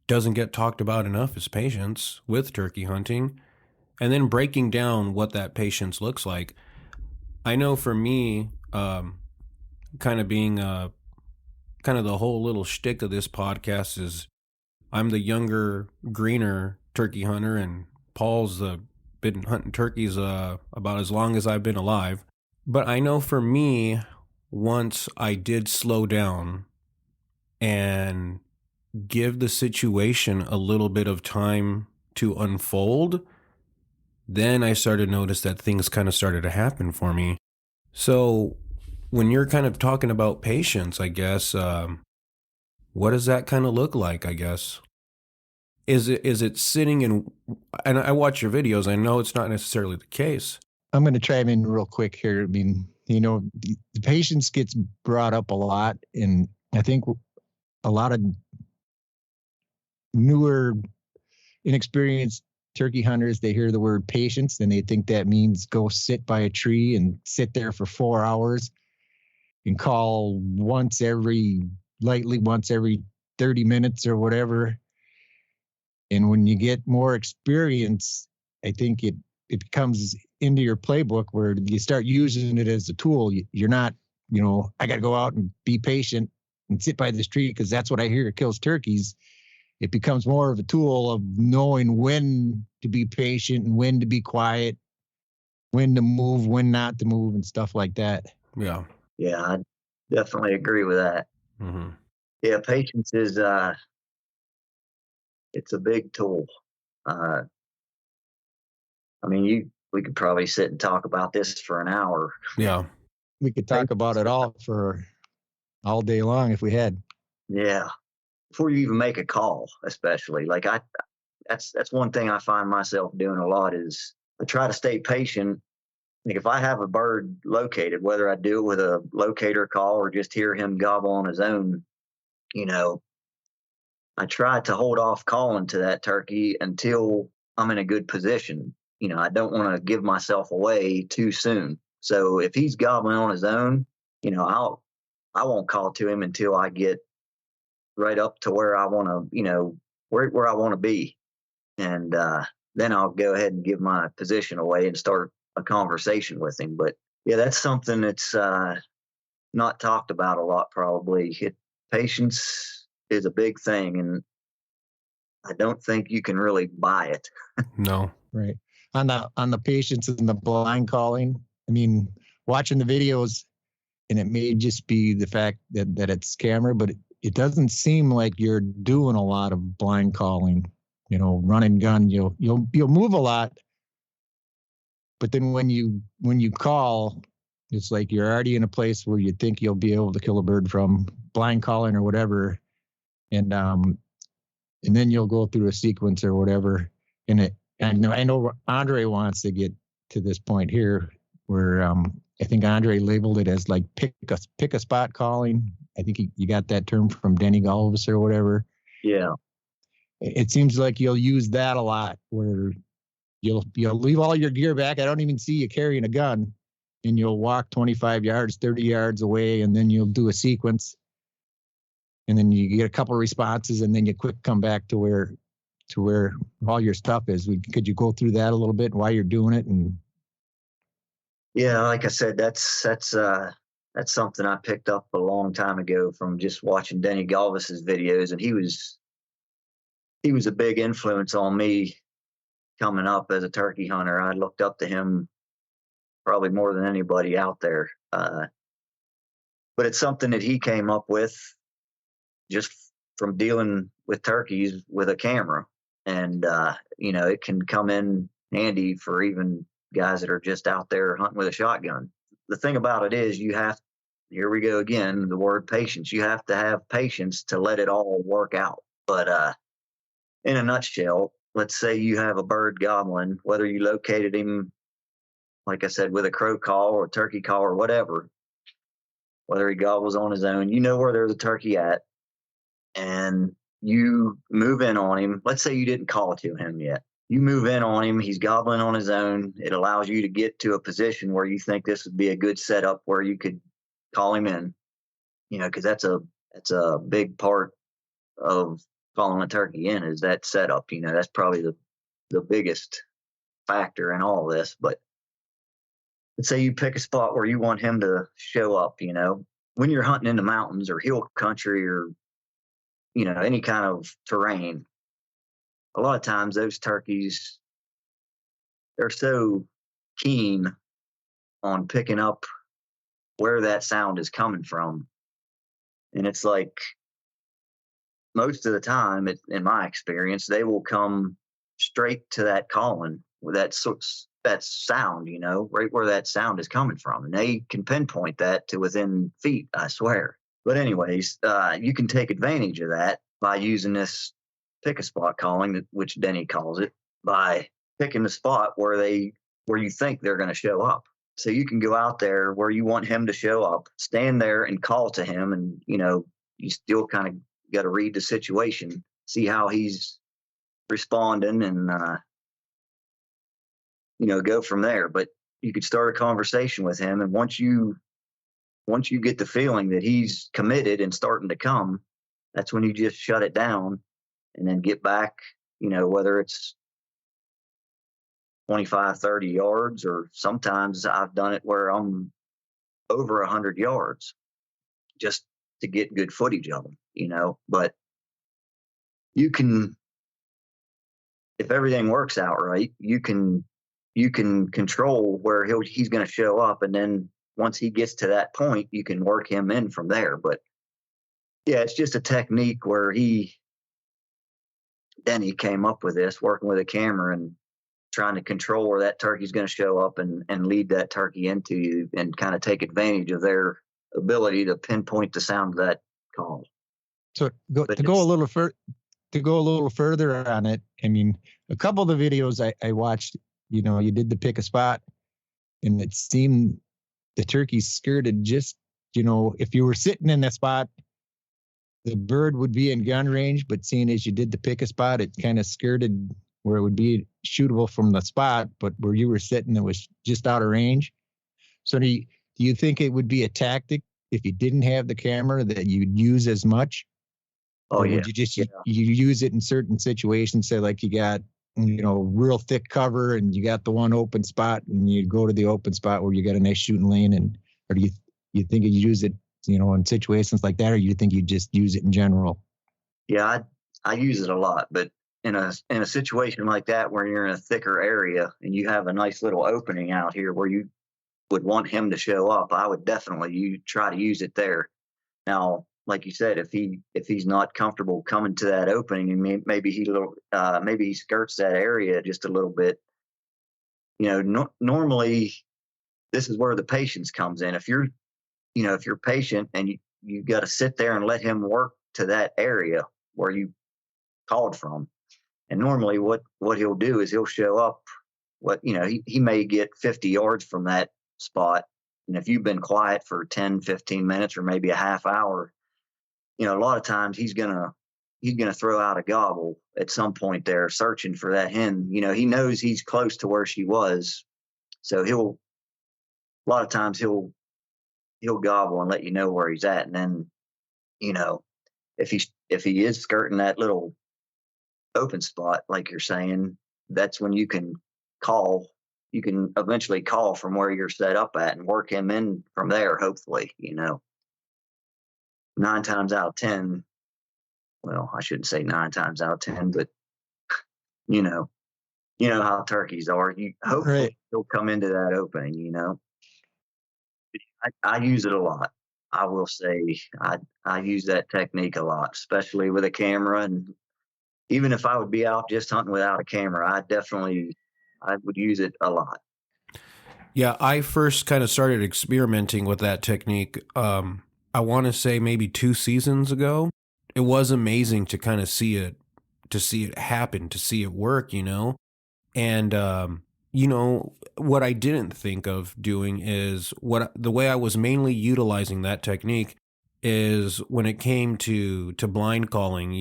doesn't get talked about enough, is patience with turkey hunting, and then breaking down what that patience looks like. I know for me, kind of being kind of the whole little shtick of this podcast is I'm the younger, greener turkey hunter, and Paul's been hunting turkeys about as long as I've been alive. But I know for me, once I did slow down and give the situation a little bit of time to unfold, then I started to notice that things kind of started to happen for me. So when you're kind of talking about patience, I guess, what does that kind of look like, I guess? Is it sitting and I watch your videos, I know it's not necessarily the case. I'm going to chime in real quick here. I mean, the patience gets brought up a lot, and I think a lot of newer, inexperienced turkey hunters, they hear the word patience and they think that means go sit by a tree and sit there for 4 hours and call once every 30 minutes or whatever. And when you get more experience, I think it comes into your playbook where you start using it as a tool. You're not, I got to go out and be patient and sit by this tree because that's what I hear kills turkeys. It becomes more of a tool of knowing when to be patient and when to be quiet, when to move, when not to move, and stuff like that. Yeah. Yeah, I definitely agree with that. Mm-hmm. Yeah, patience is it's a big tool. We could probably sit and talk about this for an hour. Yeah. We could talk about it all day long if we had. Yeah. Before you even make a call, especially, like that's one thing I find myself doing a lot is I try to stay patient. Like if I have a bird located, whether I do it with a locator call or just hear him gobble on his own, I try to hold off calling to that turkey until I'm in a good position. I don't want to give myself away too soon. So if he's gobbling on his own, I won't call to him until I get right up to where I want to, where I want to be. And then I'll go ahead and give my position away and start a conversation with him. But yeah, that's something that's not talked about a lot, probably. Patience is a big thing, and I don't think you can really buy it. No. Right. On the patience and the blind calling, I mean, watching the videos, and it may just be the fact that it's camera, but it doesn't seem like you're doing a lot of blind calling, run and gun. You'll move a lot, but then when you call, it's like you're already in a place where you think you'll be able to kill a bird from blind calling or whatever, and then you'll go through a sequence or whatever. And I know Andre wants to get to this point here where I think Andre labeled it as like pick a spot calling. I think you got that term from Denny Galvis or whatever. Yeah. It seems like you'll use that a lot, where you'll leave all your gear back. I don't even see you carrying a gun, and you'll walk 25 yards, 30 yards away, and then you'll do a sequence, and then you get a couple of responses, and then you quick come back to where all your stuff is. Could you go through that a little bit, why you're doing it? And yeah, like I said, that's something I picked up a long time ago from just watching Denny Galvis's videos, and he was a big influence on me coming up as a turkey hunter. I looked up to him probably more than anybody out there. But it's something that he came up with just from dealing with turkeys with a camera. And, it can come in handy for even guys that are just out there hunting with a shotgun. The thing about it is here we go again, the word patience. You have to have patience to let it all work out. But in a nutshell, let's say you have a bird gobbling, whether you located him, like I said, with a crow call or a turkey call or whatever, whether he gobbles on his own, you know where there's a turkey at, and you move in on him. Let's say you didn't call to him yet. You move in on him, he's gobbling on his own. It allows you to get to a position where you think this would be a good setup where you could call him in, because that's a big part of calling a turkey in, is that setup. That's probably the biggest factor in all this. But let's say you pick a spot where you want him to show up. When you're hunting in the mountains or hill country or any kind of terrain, a lot of times those turkeys, they're so keen on picking up where that sound is coming from. And it's like, most of the time, in my experience, they will come straight to that calling with that sound, right where that sound is coming from. And they can pinpoint that to within feet, I swear. But anyways, you can take advantage of that by using this pick a spot calling, which Denny calls it, by picking the spot where you think they're going to show up. So you can go out there where you want him to show up, stand there and call to him. And, you still kind of got to read the situation, see how he's responding, and, go from there. But you could start a conversation with him. And once you get the feeling that he's committed and starting to come, that's when you just shut it down and then get back, whether it's 25, 30 yards, or sometimes I've done it where I'm over 100 yards just to get good footage of them, but you can, if everything works out right, you can control where he's going to show up. And then once he gets to that point, you can work him in from there. But yeah, it's just a technique where Denny came up with this, working with a camera and trying to control where that turkey's going to show up and lead that turkey into you and kind of take advantage of their ability to pinpoint the sound of that call. So to go a little further on it, I mean, a couple of the videos I watched, you did the pick a spot, and it seemed the turkey skirted just, if you were sitting in that spot, the bird would be in gun range, but seeing as you did the pick a spot, it kind of skirted where it would be shootable from the spot, but where you were sitting, it was just out of range. So do you think it would be a tactic if you didn't have the camera that you'd use as much? Oh, or yeah. Would you just you use it in certain situations? Say like you got real thick cover and you got the one open spot, and you go to the open spot where you got a nice shooting lane, or do you think you use it in situations like that, or you think you just use it in general? Yeah, I use it a lot, but in a situation like that where you're in a thicker area and you have a nice little opening out here where you would want him to show up, I would definitely try to use it there. Now, like you said, if he's not comfortable coming to that opening, and maybe he skirts that area just a little bit, normally this is where the patience comes in. If you're patient and you got to sit there and let him work to that area where you called from. And normally what he'll do is he'll show up, he may get 50 yards from that spot. And if you've been quiet for 10, 15 minutes or maybe a half hour, a lot of times he's gonna throw out a gobble at some point there, searching for that hen. He knows he's close to where she was, so a lot of times he'll gobble and let you know where he's at, and then if he is skirting that little open spot, like you're saying, that's when you can call. You can eventually call from where you're set up at and work him in from there. Hopefully, 9 times out of 10. Well, I shouldn't say 9 times out of 10, but you know, how turkeys are. You hopefully Right. he'll come into that opening. I use it a lot. I will say I use that technique a lot, especially with a camera. And even if I would be out just hunting without a camera, I would use it a lot. Yeah, I first kind of started experimenting with that technique. I want to say maybe 2 seasons ago. It was amazing to kind of see it happen, to see it work, And what I didn't think of doing is the way I was mainly utilizing that technique is when it came to blind calling.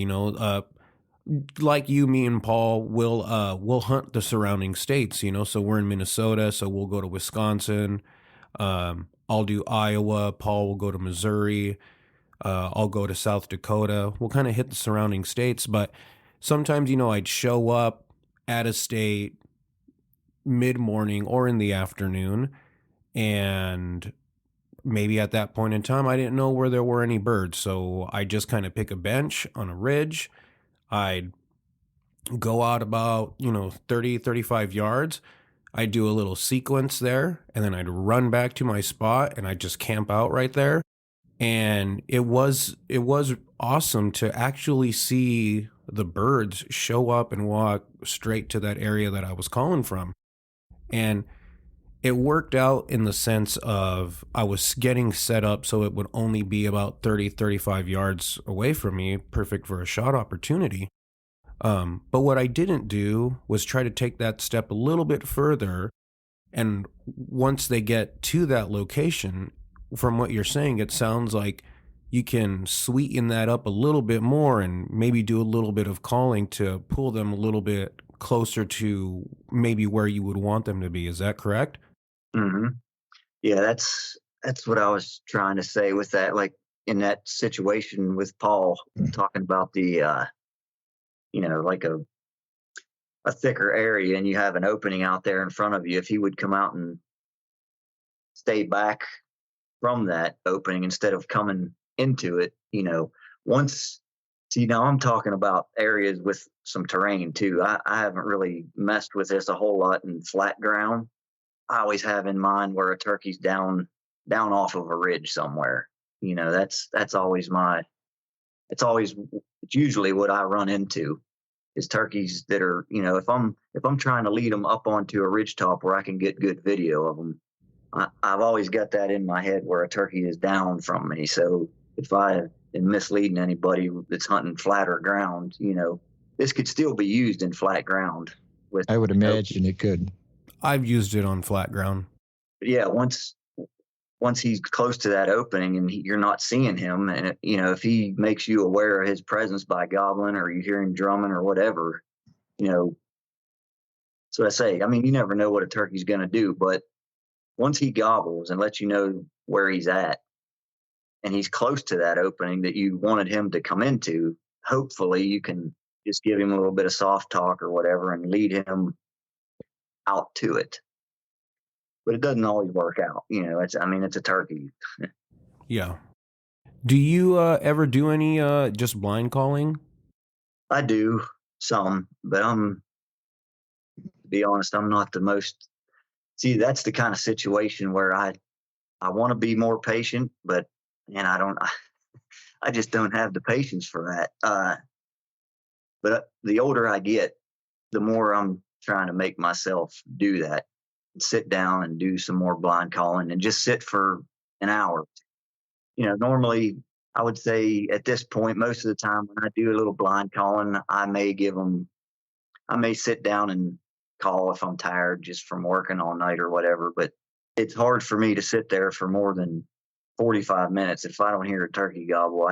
Like you, me, and Paul will hunt the surrounding states. So we're in Minnesota, so we'll go to Wisconsin. I'll do Iowa. Paul will go to Missouri. I'll go to South Dakota. We'll kind of hit the surrounding states, but sometimes I'd show up at a state mid-morning or in the afternoon, and maybe at that point in time I didn't know where there were any birds, so I just kind of pick a bench on a ridge. I'd go out about 30 35 yards. I'd do a little sequence there, and then I'd run back to my spot and I'd just camp out right there. And it was awesome to actually see the birds show up and walk straight to that area that I was calling from. And it worked out in the sense of I was getting set up so it would only be about 30, 35 yards away from me, perfect for a shot opportunity. But what I didn't do was try to take that step a little bit further. And once they get to that location, from what you're saying, it sounds like you can sweeten that up a little bit more and maybe do a little bit of calling to pull them a little bit closer to maybe where you would want them to be. Is that correct? Mm-hmm. Yeah, that's what I was trying to say with that. Like in that situation with Paul, talking about the like a thicker area, and you have an opening out there in front of you. If he would come out and stay back from that opening instead of coming into it, now I'm talking about areas with some terrain too. I haven't really messed with this a whole lot in flat ground. I always have in mind where a turkey's down off of a ridge somewhere. That's always it's usually what I run into is turkeys that are, if I'm trying to lead them up onto a ridge top where I can get good video of them, I've always got that in my head where a turkey is down from me. So if I am misleading anybody that's hunting flatter ground, this could still be used in flat ground. I would imagine it could. I've used it on flat ground. But yeah, once he's close to that opening and you're not seeing him, and if he makes you aware of his presence by gobbling, or you hear him drumming or whatever, so I say, I mean, you never know what a turkey's going to do, but once he gobbles and lets you know where he's at, and he's close to that opening that you wanted him to come into, hopefully you can just give him a little bit of soft talk or whatever and lead him out to it. But it doesn't always work out. It's a turkey. Yeah. Do you ever do any just blind calling? I do some, but to be honest, I'm not the most. See, that's the kind of situation where I want to be more patient, but I just don't have the patience for that. But the older I get, the more I'm trying to make myself do that. Sit down and do some more blind calling and just sit for an hour. Normally I would say at this point, most of the time when I do a little blind calling, I may sit down and call if I'm tired just from working all night or whatever. But it's hard for me to sit there for more than 45 minutes. If I don't hear a turkey gobble,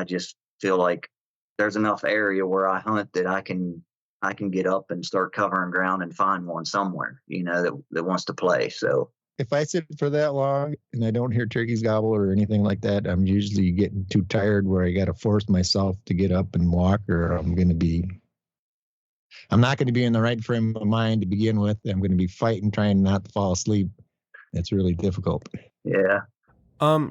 feel like there's enough area where I hunt that I can get up and start covering ground and find one somewhere, that wants to play. So If I sit for that long and I don't hear turkeys gobble or anything like that, I'm usually getting too tired where I got to force myself to get up and walk, or I'm not going to be in the right frame of mind to begin with. I'm going to be fighting, trying not to fall asleep. It's really difficult. yeah.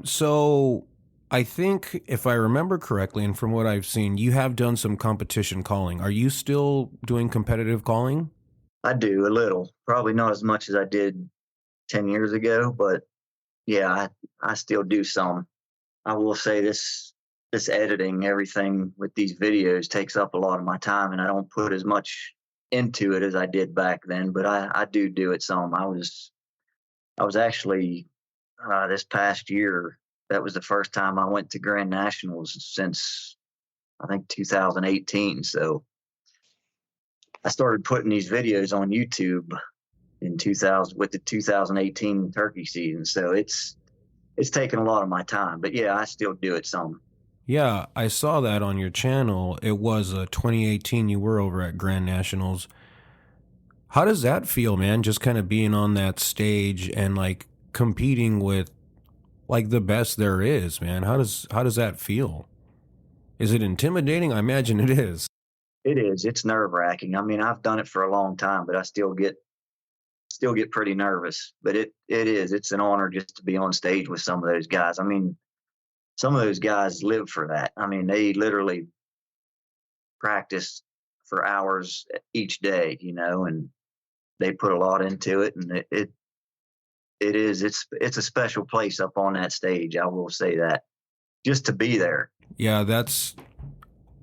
So I think if I remember correctly, and from what I've seen, you have done some competition calling. Are you still doing competitive calling? I do a little, probably not as much as I did 10 years ago, but yeah, I still do some. I will say this editing, everything with these videos takes up a lot of my time, and I don't put as much into it as I did back then, but I do it some. I was actually this past year, that was the first time I went to Grand Nationals since I think 2018. So I started putting these videos on YouTube in 2000 with the 2018 turkey season. So it's taken a lot of my time, but yeah, I still do it some. Yeah, I saw that on your channel. It was 2018. You were over at Grand Nationals. How does that feel, man? Just kind of being on that stage and like competing with like the best there is, man. How does that feel? Is it intimidating? I imagine it is. It is. It's nerve-wracking. I mean, I've done it for a long time, but I still get pretty nervous. But it is. It's an honor just to be on stage with some of those guys. I mean, some of those guys live for that. I mean, they literally practice for hours each day, and they put a lot into it, and it's a special place up on that stage. I will say that, just to be there. Yeah,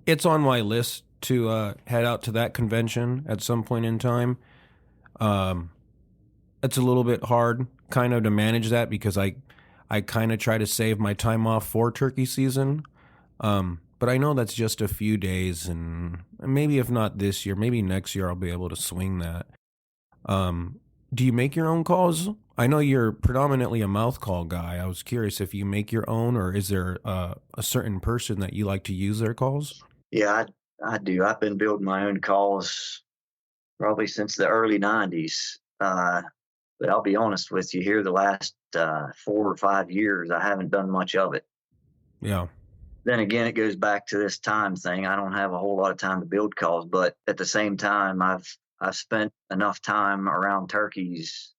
it's on my list to head out to that convention at some point in time. It's a little bit hard kind of to manage that because I kind of try to save my time off for turkey season. But I know that's just a few days, and maybe if not this year, maybe next year I'll be able to swing that. Do you make your own calls? I know you're predominantly a mouth call guy. I was curious if you make your own, or is there a certain person that you like to use their calls? Yeah, I do. I've been building my own calls probably since the early 90s. But I'll be honest with you, here the last 4 or 5 years, I haven't done much of it. Yeah. Then again, it goes back to this time thing. I don't have a whole lot of time to build calls, but at the same time, I've spent enough time around turkeys.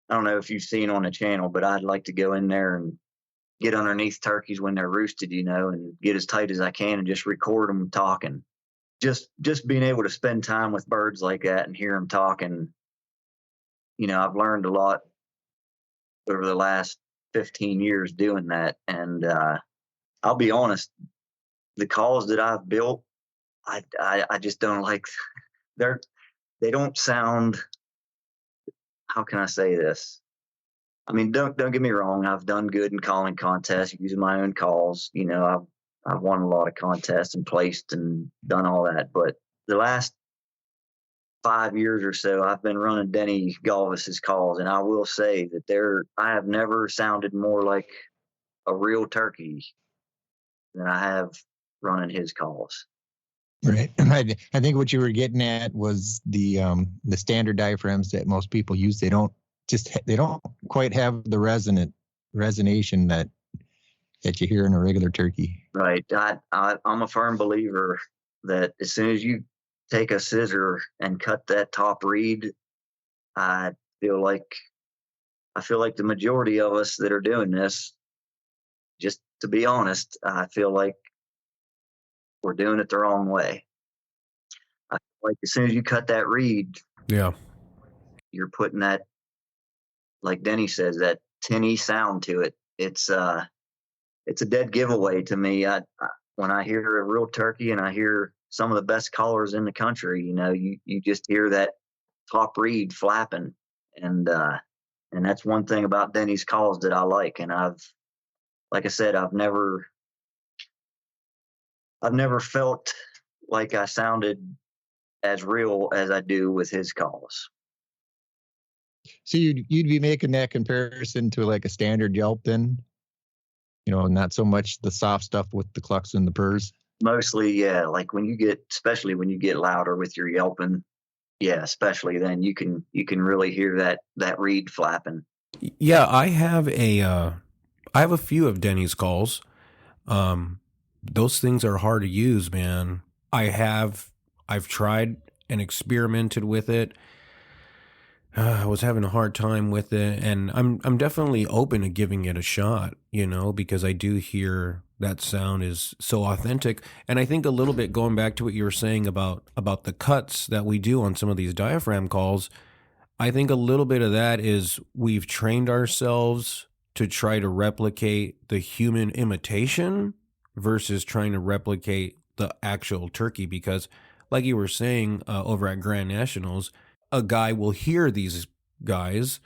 I don't know if you've seen on the channel, but I'd like to go in there and get underneath turkeys when they're roosted, and get as tight as I can and just record them talking. Just being able to spend time with birds like that and hear them talking. I've learned a lot over the last 15 years doing that. And I'll be honest, the calls that I've built, I just don't like. They don't sound. How can I say this? I mean, don't get me wrong. I've done good in calling contests using my own calls. I've won a lot of contests and placed and done all that. But the last 5 years or so, I've been running Denny Galvis's calls, and I will say that I have never sounded more like a real turkey than I have running his calls. Right. I think what you were getting at was the standard diaphragms that most people use. They don't quite have the resonation that you hear in a regular turkey. Right. I'm a firm believer that as soon as you take a scissor and cut that top reed, I feel like the majority of us that are doing this, just to be honest, I feel like we're doing it the wrong way. I feel like as soon as you cut that reed, yeah, you're putting that, like Denny says, that tinny sound to it. It's a dead giveaway to me. When I hear a real turkey and I hear some of the best callers in the country, you just hear that top reed flapping, and that's one thing about Denny's calls that I like. And like I said, I've never felt like I sounded as real as I do with his calls. So you'd be making that comparison to like a standard Yelp then? Not so much the soft stuff with the clucks and the purrs. Mostly, yeah. Like especially when you get louder with your yelping, yeah, especially then you can really hear that reed flapping. Yeah, I have a few of Denny's calls. Those things are hard to use, man. I've tried and experimented with it. I was having a hard time with it, and I'm definitely open to giving it a shot, because I do hear that sound is so authentic. And I think a little bit going back to what you were saying about the cuts that we do on some of these diaphragm calls, I think a little bit of that is we've trained ourselves to try to replicate the human imitation versus trying to replicate the actual turkey. Because, like you were saying over at Grand Nationals, a guy will hear these guys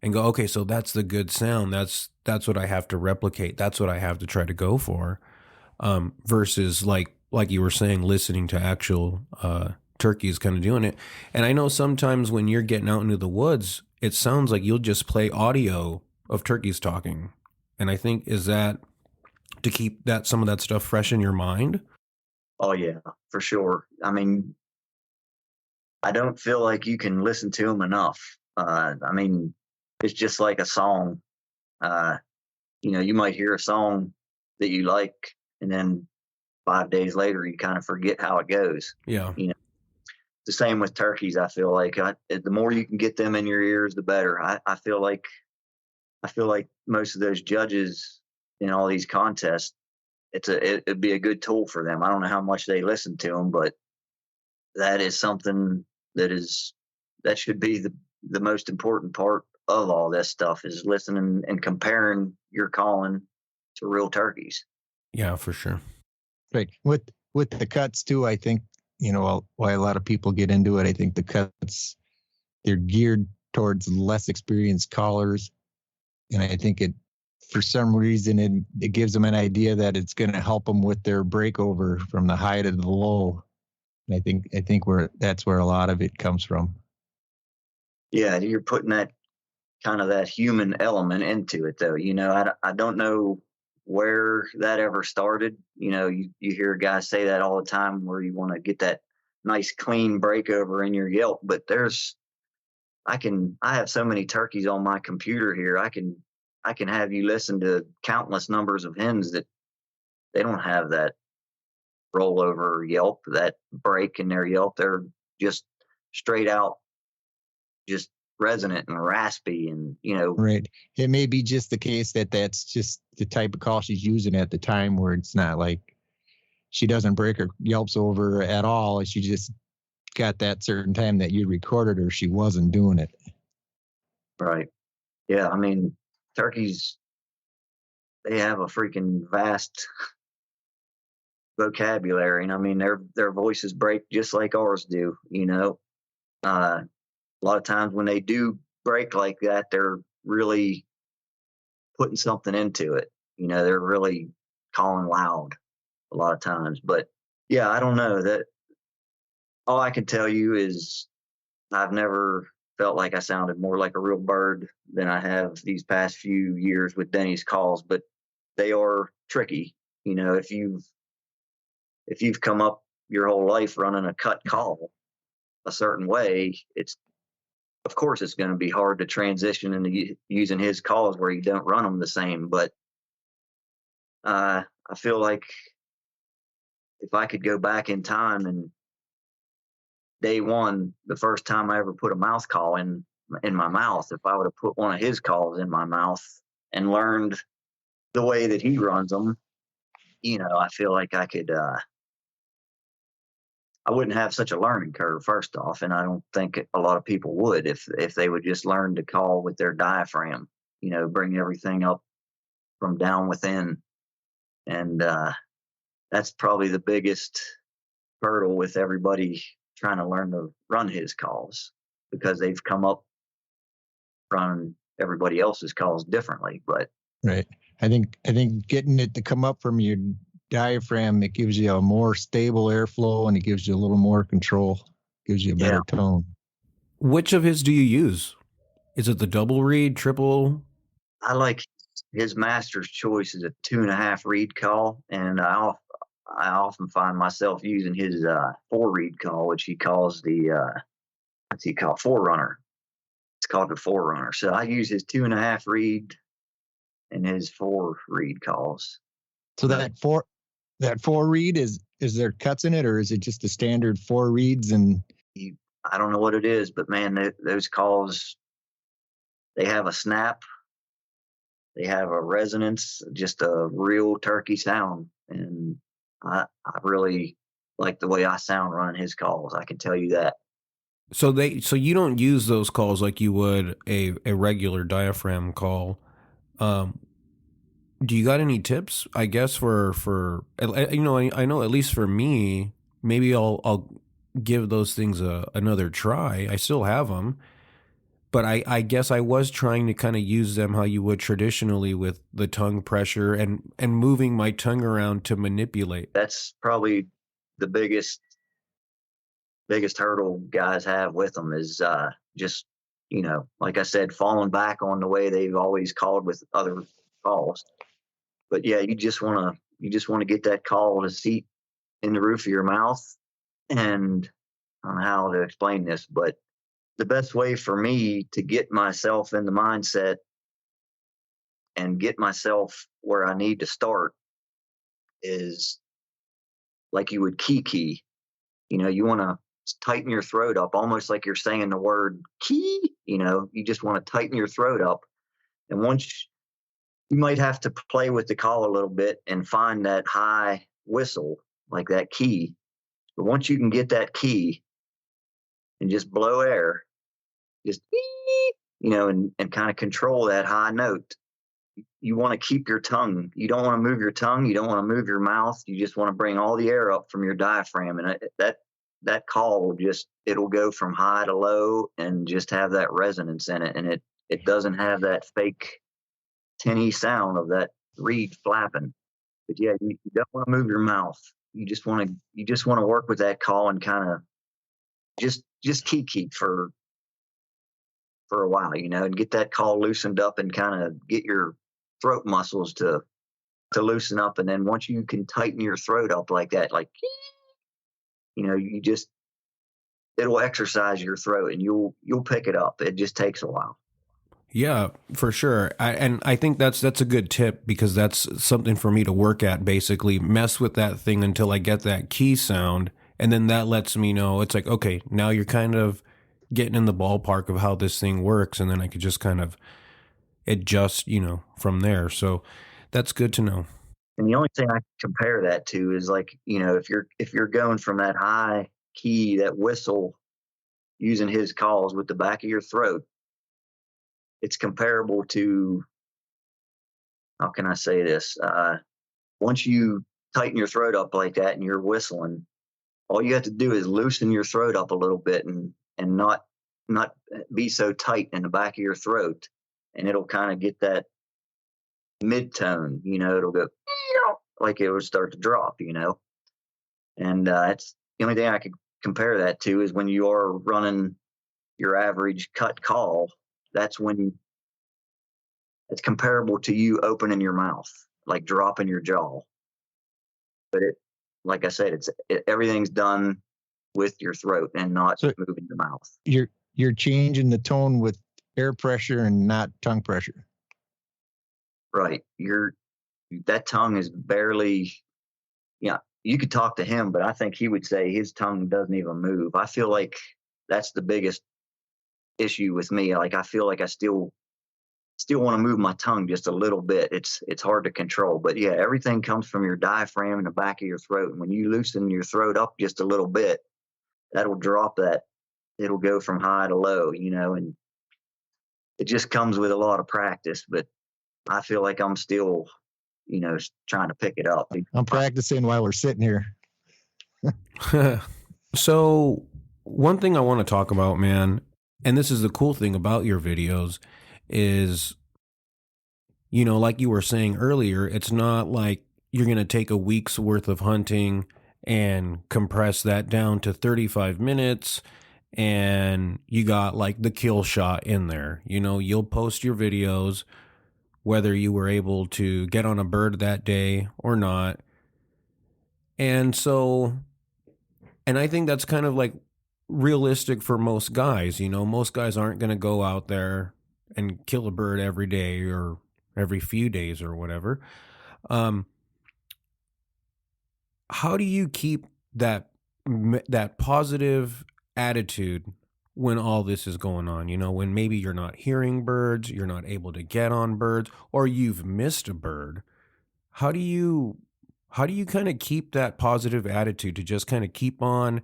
and go, okay, so that's the good sound. That's what I have to replicate. That's what I have to try to go for. Versus like you were saying, listening to actual turkeys kind of doing it. And I know sometimes when you're getting out into the woods, it sounds like you'll just play audio of turkeys talking. And I think, is that to keep some of that stuff fresh in your mind? Oh yeah, for sure. I mean, I don't feel like you can listen to them enough. It's just like a song. You might hear a song that you like, and then 5 days later, you kind of forget how it goes. Yeah. The same with turkeys. I feel like the more you can get them in your ears, the better. I feel like most of those judges in all these contests, it'd be a good tool for them. I don't know how much they listen to them, but that is something that should be the most important part of all this stuff, is listening and comparing your calling to real turkeys. Yeah, for sure. Right. With the cuts too, I think, why a lot of people get into it, I think the cuts, they're geared towards less experienced callers. And I think for some reason, it gives them an idea that it's going to help them with their breakover from the high to the low. And I think that's where a lot of it comes from. Yeah, you're putting that kind of that human element into it, though. I don't know where that ever started. You hear guys say that all the time, where you want to get that nice clean breakover in your yelp. But I have so many turkeys on my computer here. I can have you listen to countless numbers of hens that they don't have that rollover yelp, that break in their yelp. They're just straight out, just resonant and raspy, and Right. It may be just the case that that's just the type of call she's using at the time, where it's not like she doesn't break her yelps over at all. She just got that certain time that you recorded her, she wasn't doing it. Right. Yeah, I mean, turkeys, they have a freaking vast vocabulary, and I mean, their voices break just like ours do. A lot of times when they do break like that, they're really putting something into it. They're really calling loud a lot of times. But yeah, I don't know. That all I can tell you is I've never felt like I sounded more like a real bird than I have these past few years with Denny's calls. But they are tricky. If you've come up your whole life running a cut call a certain way, of course it's going to be hard to transition into using his calls where you don't run them the same. But I feel like if I could go back in time, and day one, the first time I ever put a mouth call in my mouth, if I would have put one of his calls in my mouth and learned the way that he runs them, I feel like I could, I wouldn't have such a learning curve, first off. And I don't think a lot of people would if they would just learn to call with their diaphragm, bring everything up from down within. And that's probably the biggest hurdle with everybody trying to learn to run his calls, because they've come up running everybody else's calls differently. But right. I think getting it to come up from your diaphragm, it gives you a more stable airflow, and it gives you a little more control, gives you a better tone. Which of his do you use? Is it the double reed, triple? I like his master's choice is a 2.5 reed call, and I often find myself using his 4 reed call, which he calls the what's he call Forerunner. It's called the Forerunner. So I use his 2.5 reed and his 4 reed calls. So that four reed is there cuts in it, or is it just the standard 4 reeds? And I don't know what it is, but man, those calls, they have a snap, they have a resonance, just a real turkey sound. And I really like the way I sound running his calls. I can tell you that. So you don't use those calls like you would a regular diaphragm call. Do you got any tips, I guess, for I know at least for me, maybe I'll give those things another try. I still have them, but I guess I was trying to kind of use them how you would traditionally with the tongue pressure and moving my tongue around to manipulate. That's probably the biggest hurdle guys have with them is just, like I said, falling back on the way they've always called with other calls. But yeah, you just want to get that call to seat in the roof of your mouth. And I don't know how to explain this, but the best way for me to get myself in the mindset and get myself where I need to start is like you would key. You want to tighten your throat up, almost like you're saying the word key. You just want to tighten your throat up. And once you might have to play with the call a little bit and find that high whistle, like that key. But once you can get that key and just blow air, just, and kind of control that high note, you want to keep your tongue. You don't want to move your tongue. You don't want to move your mouth. You just want to bring all the air up from your diaphragm. And that call will it'll go from high to low and just have that resonance in it. And it doesn't have that fake tinny sound of that reed flapping. But yeah, you don't want to move your mouth. You just want to work with that call and kind of just keep for a while, and get that call loosened up and kind of get your throat muscles to loosen up. And then once you can tighten your throat up like that, like, it'll exercise your throat and you'll pick it up. It just takes a while. Yeah, for sure. I think that's a good tip, because that's something for me to work at, basically mess with that thing until I get that key sound. And then that lets me know it's like, okay, now you're kind of getting in the ballpark of how this thing works. And then I could just kind of adjust, from there. So that's good to know. And the only thing I compare that to is like, if you're going from that high key, that whistle, using his calls with the back of your throat, it's comparable to, how can I say this? Once you tighten your throat up like that and you're whistling, all you have to do is loosen your throat up a little bit and not be so tight in the back of your throat, and it'll kind of get that mid-tone, it'll go like it will start to drop, and it's the only thing I could compare that to is when you are running your average cut call. That's when it's comparable to you opening your mouth, like dropping your jaw. But like I said, everything's done with your throat and not moving your mouth. You're changing the tone with air pressure and not tongue pressure. Right. That tongue is barely, you could talk to him, but I think he would say his tongue doesn't even move. I feel like that's the biggest issue with me. Like, I feel like I still want to move my tongue just a little bit. It's hard to control, but yeah, everything comes from your diaphragm in the back of your throat. And when you loosen your throat up just a little bit, that'll drop that. It'll go from high to low, and it just comes with a lot of practice, but I feel like I'm still, trying to pick it up. I'm practicing while we're sitting here. So one thing I want to talk about, man, and this is the cool thing about your videos is, like you were saying earlier, it's not like you're going to take a week's worth of hunting and compress that down to 35 minutes and you got like the kill shot in there. You'll post your videos whether you were able to get on a bird that day or not. And so, and I think that's kind of like realistic for most guys. You know, most guys aren't going to go out there and kill a bird every day or every few days or whatever. How do you keep that positive attitude when all this is going on? You know, when maybe you're not hearing birds, you're not able to get on birds, or you've missed a bird. How do you kind of keep that positive attitude to just kind of keep on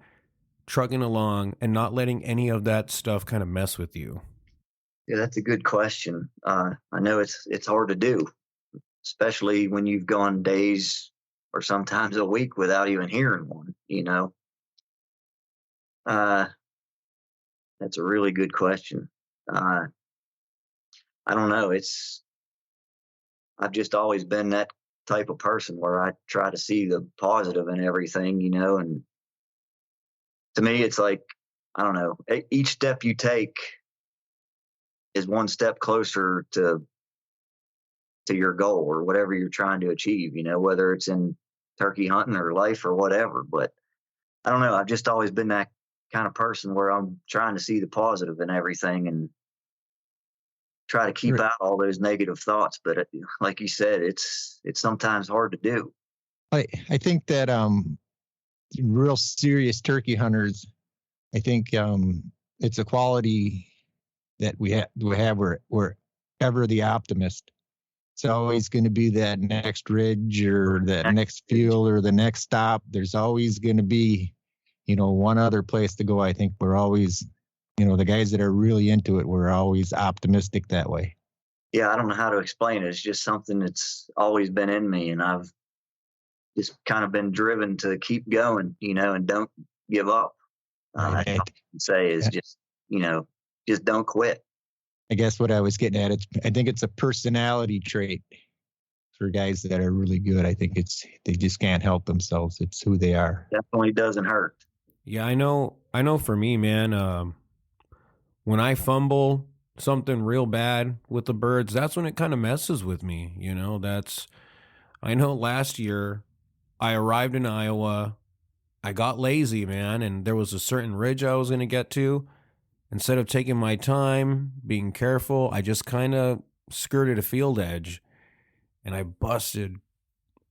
trucking along and not letting any of that stuff kind of mess with you? Yeah, that's a good question. I know it's hard to do, especially when you've gone days or sometimes a week without even hearing one, you know. That's a really good question. I don't know. I've just always been that type of person where I try to see the positive in everything, you know, and to me, it's like, I don't know, each step you take is one step closer to your goal or whatever you're trying to achieve, you know, whether it's in turkey hunting or life or whatever. But I don't know. I've just always been that kind of person where I'm trying to see the positive in everything and try to keep out all those negative thoughts. But like you said, it's sometimes hard to do. I think that real serious turkey hunters, I think it's a quality that we have we're ever the optimist. It's always going to be that next ridge or that next field or the next stop. There's always going to be, you know, one other place to go. I think we're always, you know, the guys that are really into it, we're always optimistic that way. Yeah, I don't know how to explain it. It's just something that's always been in me, and I've just kind of been driven to keep going, you know, and don't give up. That's all I can say is just, you know, just don't quit. I guess what I was getting at, I think it's a personality trait for guys that are really good. I think they just can't help themselves. It's who they are. Definitely doesn't hurt. Yeah, I know for me, man, when I fumble something real bad with the birds, that's when it kind of messes with me. You know, I know last year I arrived in Iowa, I got lazy, man, and there was a certain ridge I was going to get to. Instead of taking my time, being careful, I just kind of skirted a field edge and I busted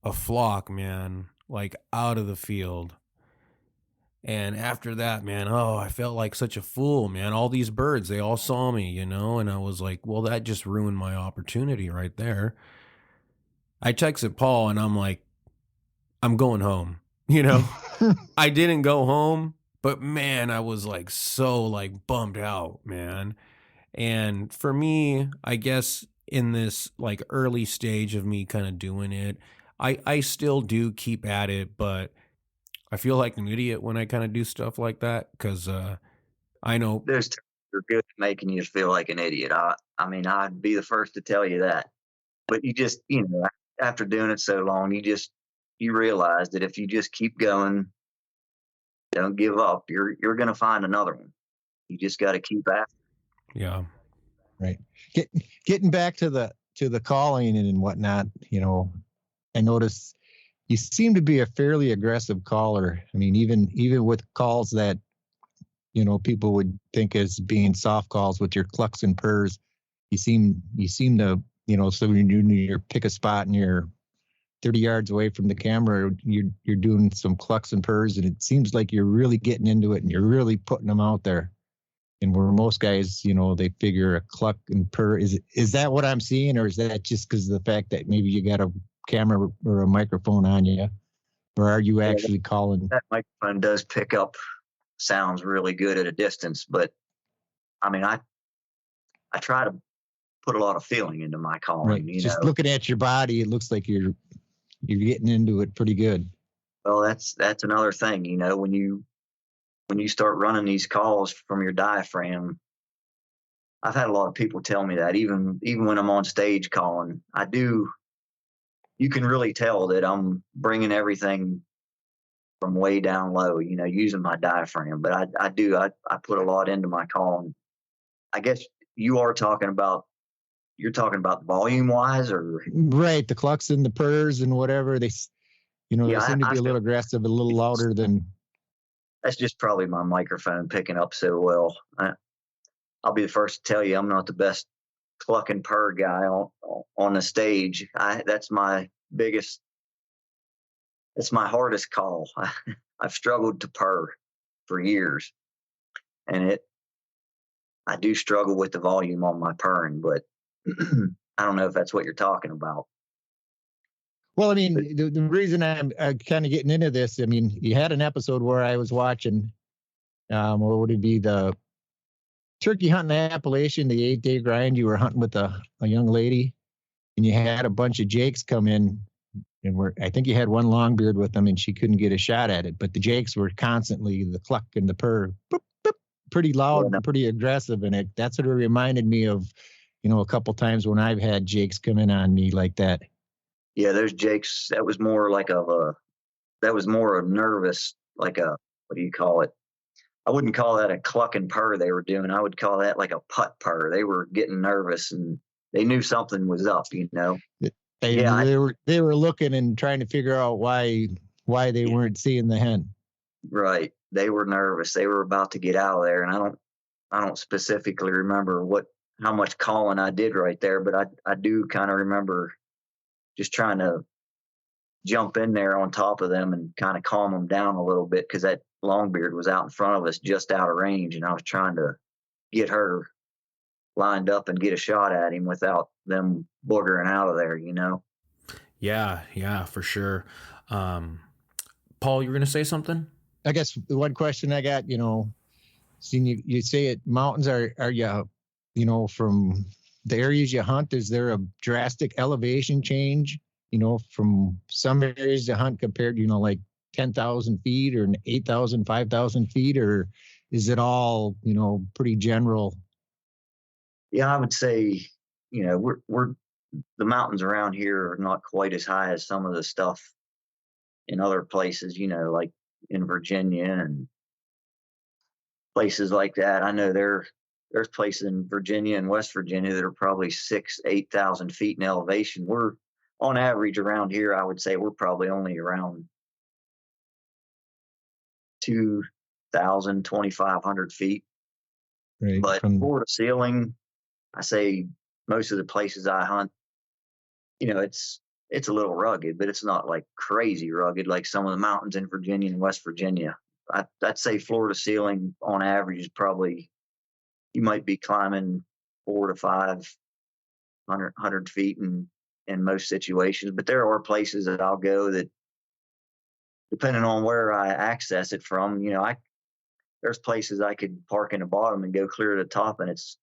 a flock, man, like out of the field. And after that, man, I felt like such a fool, man. All these birds, they all saw me, you know, and I was like, well, that just ruined my opportunity right there. I texted Paul and I'm like, I'm going home, you know. I didn't go home, but man, I was like so like bummed out, man. And for me, I guess in this like early stage of me kind of doing it, I still do keep at it, but I feel like an idiot when I kind of do stuff like that because I know there's are good at making you feel like an idiot. I mean, I'd be the first to tell you that. But you just, you know, after doing it so long, you realize that if you just keep going, don't give up, you're going to find another one. You just got to keep after. Yeah. Right. Getting back to the calling and whatnot, you know, I noticed you seem to be a fairly aggressive caller. I mean, even with calls that, you know, people would think as being soft calls with your clucks and purrs, you seem to, you know, so when you pick a spot and you're 30 yards away from the camera, you're doing some clucks and purrs, and it seems like you're really getting into it and you're really putting them out there. And where most guys, you know, they figure a cluck and purr. Is that what I'm seeing, or is that just because of the fact that maybe you got a camera or a microphone on you, or are you actually calling? That microphone does pick up sounds really good at a distance, but I mean, I try to put a lot of feeling into my calling. Right. You just know? Looking at your body, it looks like you're getting into it pretty good. Well, that's another thing, you know, when you start running these calls from your diaphragm. I've had a lot of people tell me that even when I'm on stage calling, you can really tell that I'm bringing everything from way down low, you know, using my diaphragm. But I put a lot into my calling. I guess you are talking about you're talking about volume wise, or Right, the clucks and the purrs and whatever they seem to be a little aggressive, a little louder than. That's just probably my microphone picking up so well. I'll be the first to tell you I'm not the best cluck and purr guy on the stage. That's my hardest call. I've struggled to purr for years, and I do struggle with the volume on my purring, but I don't know if that's what you're talking about. Well, I mean, the reason I'm kind of getting into this, I mean, you had an episode where I was watching, what would it be, the turkey hunting in Appalachian, the 8-day grind. You were hunting with a young lady, and you had a bunch of jakes come in, and I think you had one longbeard with them, and she couldn't get a shot at it. But the jakes were constantly the cluck and the purr, boop, boop, pretty loud and pretty aggressive, and that's what it reminded me of, a couple times when I've had jakes come in on me like that. Yeah, those jakes, that was more a nervous, like a, what do you call it? I wouldn't call that a cluck and purr they were doing. I would call that like a putt purr. They were getting nervous and they knew something was up, They were looking and trying to figure out why they weren't seeing the hen. Right. They were nervous. They were about to get out of there. And I don't specifically remember how much calling I did right there, but I do kind of remember just trying to jump in there on top of them and kind of calm them down a little bit, because that longbeard was out in front of us, just out of range, and I was trying to get her lined up and get a shot at him without them boogering out of there, Yeah, for sure. Paul, you were going to say something? I guess the one question I got, seeing you say it, mountains are you, from the areas you hunt, is there a drastic elevation change, from some areas to hunt compared to, like 10,000 feet or 8,000, 5,000 feet, or is it all, pretty general? Yeah, I would say, we're the mountains around here are not quite as high as some of the stuff in other places, like in Virginia and places like that. I know there's places in Virginia and West Virginia that are probably 6,000-8,000 feet in elevation. We're on average around here, I would say we're probably only around 2,000, 2,500 feet. Right. But floor to ceiling, I say most of the places I hunt, it's a little rugged, but it's not like crazy rugged like some of the mountains in Virginia and West Virginia. I'd say floor to ceiling on average is probably, you might be climbing 400 to 500 feet in most situations. But there are places that I'll go that, depending on where I access it from, there's places I could park in the bottom and go clear to the top, and it's,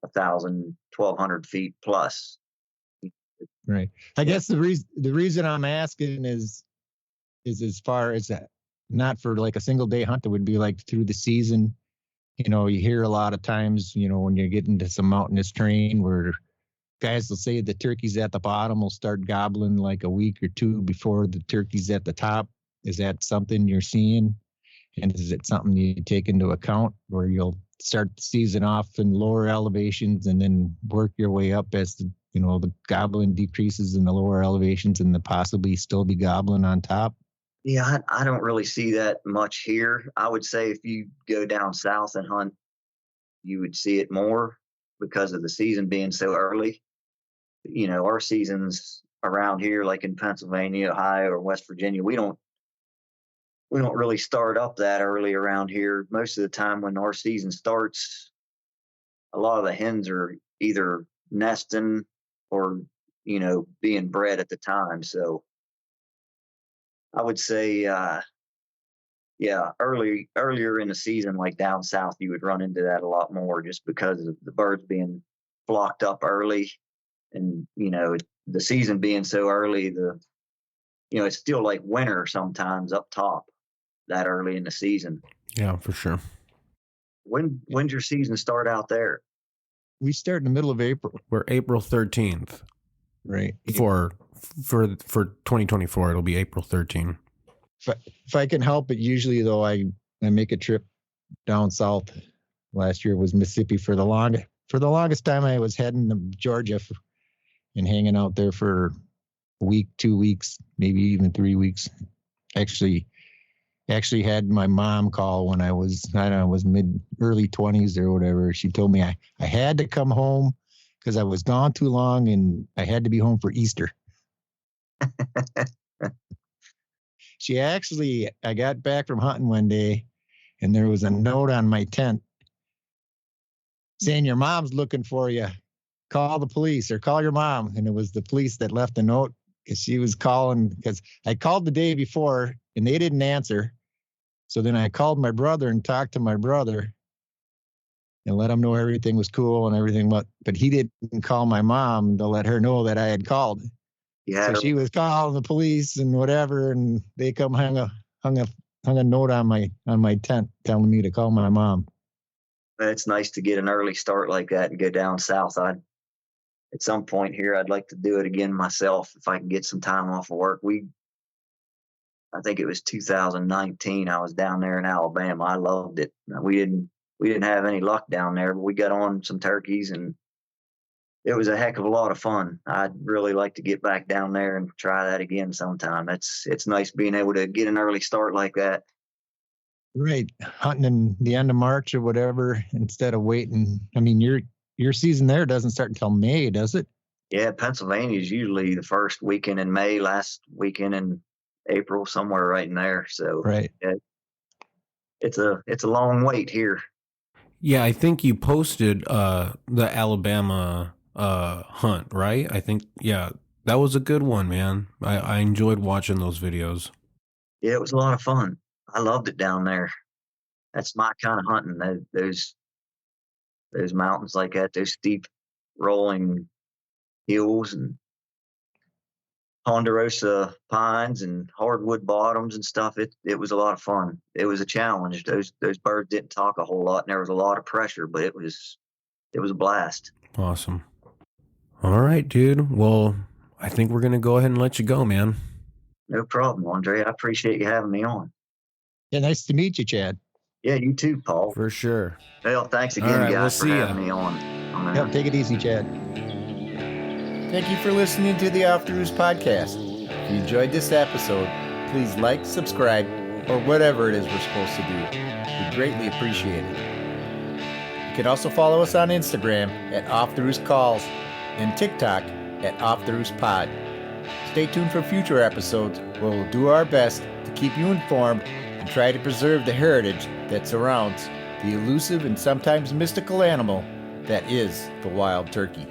1,000, 1,200 feet plus. Right. I guess the reason I'm asking is as far as that, not for like a single day hunt, it would be like through the season. You hear a lot of times, when you get into some mountainous terrain where guys will say the turkeys at the bottom will start gobbling like a week or two before the turkeys at the top. Is that something you're seeing? And is it something you take into account, where you'll start the season off in lower elevations and then work your way up as the gobbling decreases in the lower elevations and then possibly still be gobbling on top? Yeah, I don't really see that much here. I would say if you go down south and hunt, you would see it more because of the season being so early. Our seasons around here, like in Pennsylvania, Ohio, or West Virginia, we don't really start up that early around here. Most of the time when our season starts, a lot of the hens are either nesting or, being bred at the time. So I would say, earlier in the season, like down south, you would run into that a lot more just because of the birds being flocked up early, and, the season being so early, it's still like winter sometimes up top that early in the season. Yeah, for sure. When's your season start out there? We start in the middle of April. We're April 13th. Right. For 2024, it'll be April 13th. If I can help it, usually though, I make a trip down south. Last year was Mississippi for the for the longest time, I was heading to Georgia and hanging out there for a week, 2 weeks, maybe even 3 weeks. Actually had my mom call when I was, I don't know, was early 20s or whatever. She told me I had to come home because I was gone too long and I had to be home for Easter. I got back from hunting one day and there was a note on my tent saying, your mom's looking for you. Call the police or call your mom. And it was the police that left the note because she was calling, because I called the day before and they didn't answer. So then I called my brother and talked to my brother and let him know everything was cool and everything. But he didn't call my mom to let her know that I had called. Yeah. So she was calling the police and whatever, and they come hung a note on my tent telling me to call my mom. It's nice to get an early start like that and go down south. At some point here, I'd like to do it again myself if I can get some time off of work. I think it was 2019. I was down there in Alabama. I loved it. We didn't have any luck down there, but we got on some turkeys and it was a heck of a lot of fun. I'd really like to get back down there and try that again sometime. It's nice being able to get an early start like that. Right. Hunting in the end of March or whatever, instead of waiting. I mean, your season there doesn't start until May, does it? Yeah, Pennsylvania is usually the first weekend in May, last weekend in April, somewhere right in there. So right. It's a long wait here. Yeah, I think you posted the Alabama hunt, right? I think, yeah, that was a good one, man. I enjoyed watching those videos. Yeah, it was a lot of fun. I loved it down there. That's my kind of hunting. Those mountains like that, those steep rolling hills and ponderosa pines and hardwood bottoms and stuff. It was a lot of fun. It was a challenge. Those birds didn't talk a whole lot and there was a lot of pressure, but it was a blast. Awesome. All right, dude. Well, I think we're going to go ahead and let you go, man. No problem, Andre. I appreciate you having me on. Yeah, nice to meet you, Chad. Yeah, you too, Paul. For sure. Well, thanks again, right, guys, we'll for having me on. Yep, take it easy, Chad. Thank you for listening to the Off the Roost podcast. If you enjoyed this episode, please like, subscribe, or whatever it is we're supposed to do. We greatly appreciate it. You can also follow us on Instagram at Off the Roost Calls and TikTok at Off the Roost Pod. Stay tuned for future episodes where we'll do our best to keep you informed and try to preserve the heritage that surrounds the elusive and sometimes mystical animal that is the wild turkey.